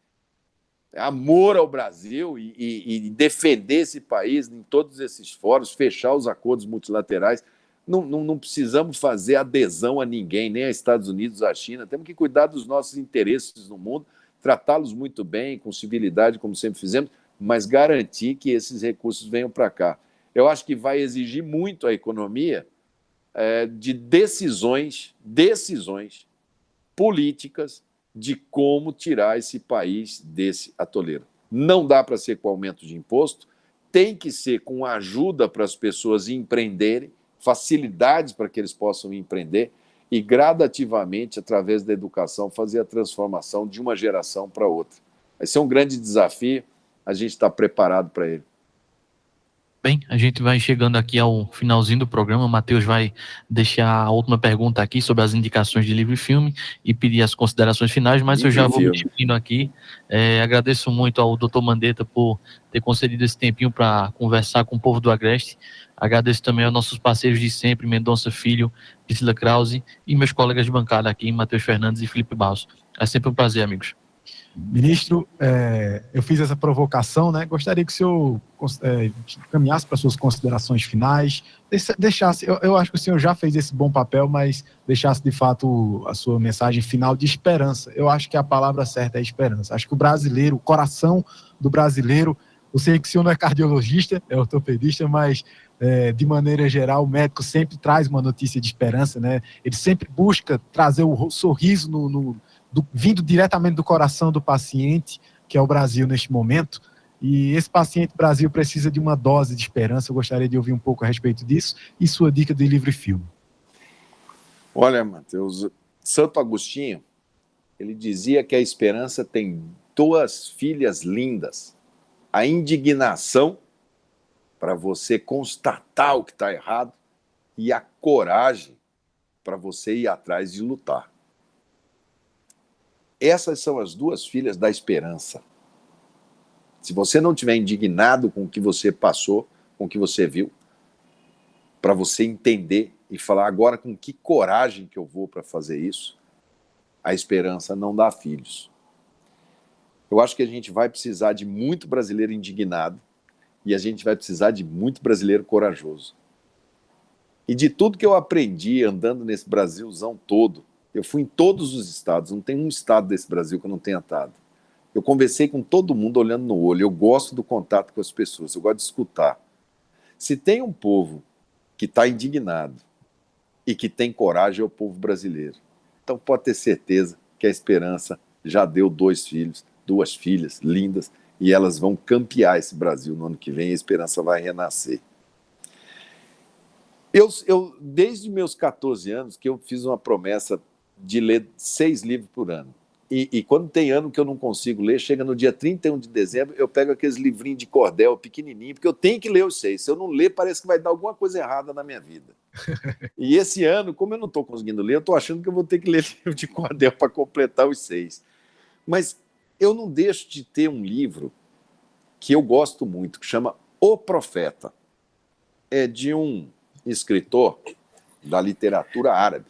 amor ao Brasil e defender esse país em todos esses fóruns, fechar os acordos multilaterais. Não precisamos fazer adesão a ninguém, nem a Estados Unidos, a China. Temos que cuidar dos nossos interesses no mundo, tratá-los muito bem, com civilidade, como sempre fizemos, mas garantir que esses recursos venham para cá. Eu acho que vai exigir muito a economia de decisões políticas de como tirar esse país desse atoleiro. Não dá para ser com aumento de imposto, tem que ser com ajuda para as pessoas empreenderem, facilidades para que eles possam empreender e, gradativamente, através da educação, fazer a transformação de uma geração para outra. Esse é um grande desafio, a gente está preparado para ele. Bem, a gente vai chegando aqui ao finalzinho do programa. O Matheus vai deixar a última pergunta aqui sobre as indicações de livro e filme e pedir as considerações finais, mas eu já vou me despedindo aqui. Agradeço muito ao Dr. Mandetta por ter concedido esse tempinho para conversar com o povo do Agreste. Agradeço também aos nossos parceiros de sempre, Mendonça Filho, Priscila Krause e meus colegas de bancada aqui, Matheus Fernandes e Felipe Barros. É sempre um prazer, amigos. Ministro, eu fiz essa provocação, né? Gostaria que o senhor caminhasse para suas considerações finais, deixasse, eu acho que o senhor já fez esse bom papel, mas deixasse de fato a sua mensagem final de esperança. Eu acho que a palavra certa é esperança. Acho que o brasileiro, o coração do brasileiro, eu sei que o senhor não é cardiologista, é ortopedista, mas de maneira geral, o médico sempre traz uma notícia de esperança, né? Ele sempre busca trazer o sorriso vindo diretamente do coração do paciente, que é o Brasil neste momento. E esse paciente Brasil precisa de uma dose de esperança. Eu gostaria de ouvir um pouco a respeito disso e sua dica de livro e filme. Olha, Matheus, Santo Agostinho, ele dizia que a esperança tem duas filhas lindas: a indignação, para você constatar o que está errado, e a coragem para você ir atrás de lutar. Essas são as duas filhas da esperança. Se você não estiver indignado com o que você passou, com o que você viu, para você entender e falar agora com que coragem que eu vou para fazer isso, a esperança não dá filhos. Eu acho que a gente vai precisar de muito brasileiro indignado e a gente vai precisar de muito brasileiro corajoso. E de tudo que eu aprendi andando nesse Brasilzão todo, eu fui em todos os estados, não tem um estado desse Brasil que eu não tenha estado. Eu conversei com todo mundo olhando no olho, eu gosto do contato com as pessoas, eu gosto de escutar. Se tem um povo que está indignado e que tem coragem, é o povo brasileiro. Então pode ter certeza que a esperança já deu 2 filhos, 2 filhas lindas, e elas vão campear esse Brasil no ano que vem, e a esperança vai renascer. Eu desde meus 14 anos, que eu fiz uma promessa de ler 6 livros por ano. E quando tem ano que eu não consigo ler, chega no dia 31 de dezembro, eu pego aqueles livrinhos de cordel pequenininho, porque eu tenho que ler os 6. Se eu não ler, parece que vai dar alguma coisa errada na minha vida. E esse ano, como eu não estou conseguindo ler, eu estou achando que eu vou ter que ler livro de cordel para completar os 6. Mas eu não deixo de ter um livro que eu gosto muito, que chama O Profeta. É de um escritor da literatura árabe,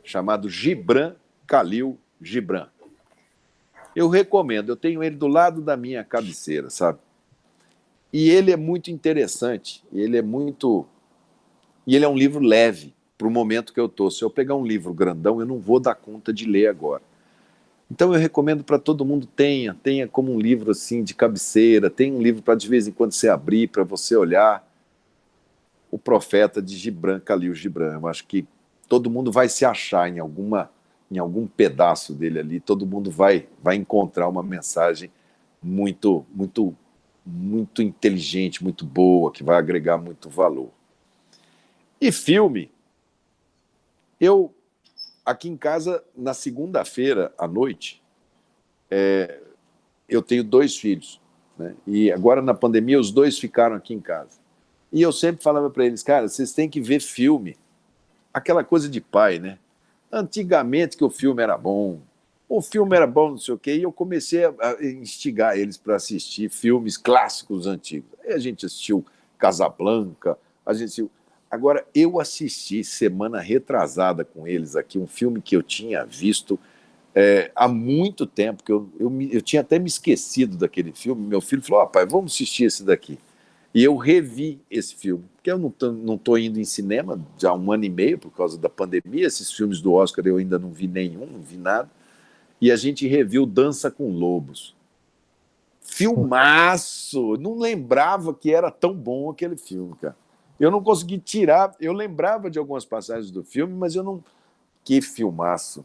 chamado Gibran Khalil Gibran. Eu recomendo, eu tenho ele do lado da minha cabeceira, sabe? E ele é muito interessante, ele é um livro leve para o momento que eu estou. Se eu pegar um livro grandão, eu não vou dar conta de ler agora. Então eu recomendo para todo mundo, tenha como um livro assim de cabeceira, tenha um livro para de vez em quando você abrir, para você olhar. O Profeta de Gibran Khalil Gibran. Eu acho que todo mundo vai se achar em algum pedaço dele ali, todo mundo vai encontrar uma mensagem muito, muito, muito inteligente, muito boa, que vai agregar muito valor. E filme, aqui em casa, na segunda-feira à noite, eu tenho 2 filhos, né? E agora na pandemia os 2 ficaram aqui em casa. E eu sempre falava para eles, cara, vocês têm que ver filme. Aquela coisa de pai, né? Antigamente que o filme era bom, não sei o quê, e eu comecei a instigar eles para assistir filmes clássicos antigos. Aí a gente assistiu Casablanca, Agora, eu assisti semana retrasada com eles aqui, um filme que eu tinha visto há muito tempo, que eu tinha até me esquecido daquele filme. Meu filho falou, pai, vamos assistir esse daqui. E eu revi esse filme, porque eu não estou indo em cinema já há 1 ano e meio por causa da pandemia. Esses filmes do Oscar eu ainda não vi nenhum, não vi nada. E a gente reviu Dança com Lobos. Filmaço! Não lembrava que era tão bom aquele filme, cara. Eu não consegui tirar, eu lembrava de algumas passagens do filme, mas eu não... Que filmaço,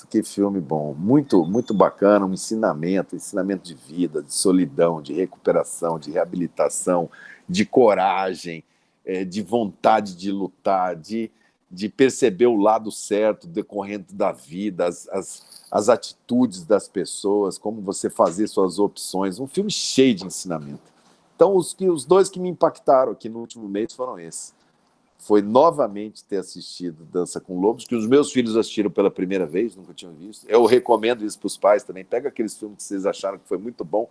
que filme bom. Muito, muito bacana, um ensinamento de vida, de solidão, de recuperação, de reabilitação, de coragem, de vontade de lutar, de perceber o lado certo decorrente da vida, as atitudes das pessoas, como você fazer suas opções. Um filme cheio de ensinamento. Então, os 2 que me impactaram aqui no último mês foram esses. Foi novamente ter assistido Dança com Lobos, que os meus filhos assistiram pela primeira vez, nunca tinham visto. Eu recomendo isso para os pais também. Pega aqueles filmes que vocês acharam que foi muito bom,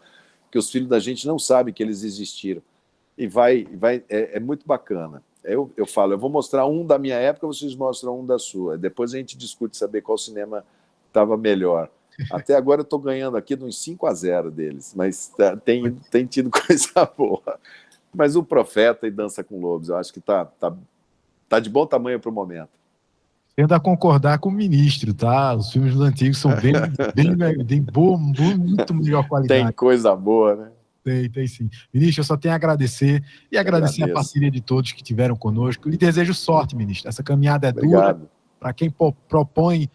que os filhos da gente não sabem que eles existiram. E é muito bacana. Eu falo, eu vou mostrar um da minha época, vocês mostram um da sua. Depois a gente discute saber qual cinema estava melhor. Até agora eu estou ganhando aqui de uns 5-0 deles, mas tem tido coisa boa. Mas o Profeta e Dança com Lobos, eu acho que tá de bom tamanho para o momento. Tendo a concordar com o ministro, tá? Os filmes antigos são bem boa, muito melhor qualidade. Tem coisa boa, né? Tem sim. Ministro, eu só tenho a agradecer e agradecer a parceria de todos que tiveram conosco. Lhe desejo sorte, ministro. Essa caminhada é dura. Para quem propõe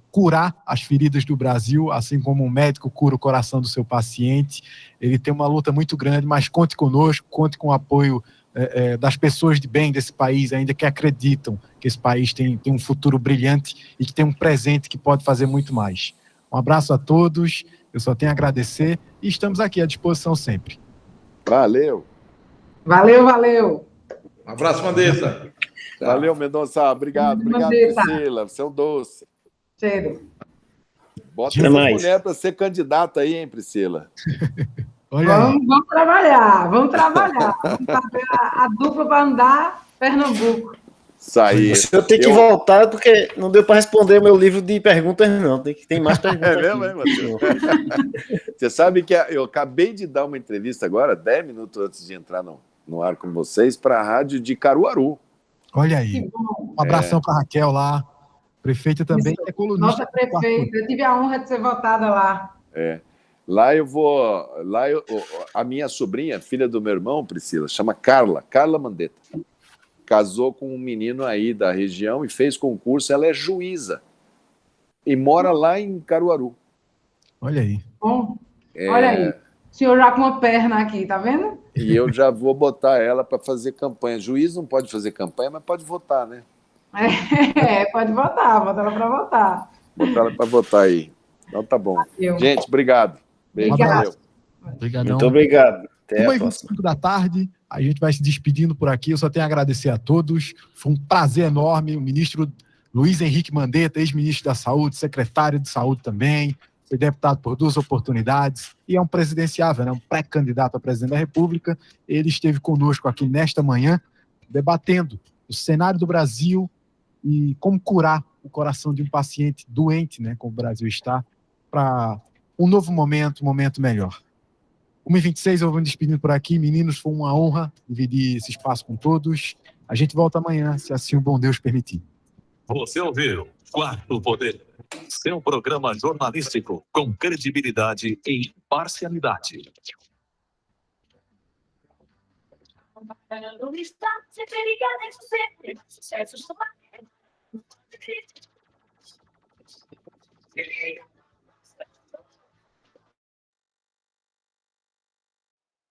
curar as feridas do Brasil, assim como um médico cura o coração do seu paciente, ele tem uma luta muito grande, mas conte conosco, conte com o apoio das pessoas de bem desse país, ainda que acreditam que esse país tem um futuro brilhante e que tem um presente que pode fazer muito mais. Um abraço a todos, eu só tenho a agradecer e estamos aqui à disposição sempre. Valeu. Valeu. Um abraço, Mandetta. Valeu, Mendonça. Obrigado, Priscila. Você é um doce. Cheiro. Bota essa mulher para ser candidata aí, hein, Priscila? Vamos trabalhar. Vamos fazer a dupla para andar Pernambuco. Isso aí. Eu tenho que voltar porque não deu para responder o meu livro de perguntas, não. Tem mais perguntas. É mesmo, hein, Matheus? Você sabe que eu acabei de dar uma entrevista agora, 10 minutos antes de entrar no ar com vocês, para a rádio de Caruaru. Olha aí. Um abração para Raquel lá. Prefeita também, que é colunista. Nossa prefeita, eu tive a honra de ser votada lá. Lá eu vou. A minha sobrinha, filha do meu irmão, Priscila, chama Carla Mandetta. Casou com um menino aí da região e fez concurso. Ela é juíza e mora lá em Caruaru. Olha aí. Bom, olha aí. O senhor já com uma perna aqui, tá vendo? E eu já vou botar ela para fazer campanha. Juiz não pode fazer campanha, mas pode votar, né? Pode votar, bota ela para votar. Botar ela para votar aí. Então tá bom. Gente, obrigado. Beijo, valeu. Obrigadão. Muito obrigado. Até a próxima. 1h25 da tarde, a gente vai se despedindo por aqui. Eu só tenho a agradecer a todos. Foi um prazer enorme. O ministro Luiz Henrique Mandetta, ex-ministro da Saúde, secretário de Saúde também, foi deputado por 2 oportunidades e é um presidenciável, né? Um pré-candidato a presidente da República. Ele esteve conosco aqui nesta manhã, debatendo o cenário do Brasil e como curar o coração de um paciente doente, né, como o Brasil está, para um novo momento, um momento melhor. 1h26, eu vou me despedindo por aqui. Meninos, foi uma honra dividir esse espaço com todos. A gente volta amanhã, se assim o bom Deus permitir. Você ouviu Quarto Poder, seu programa jornalístico com credibilidade e imparcialidade. Sempre ligada em você, sucesso só.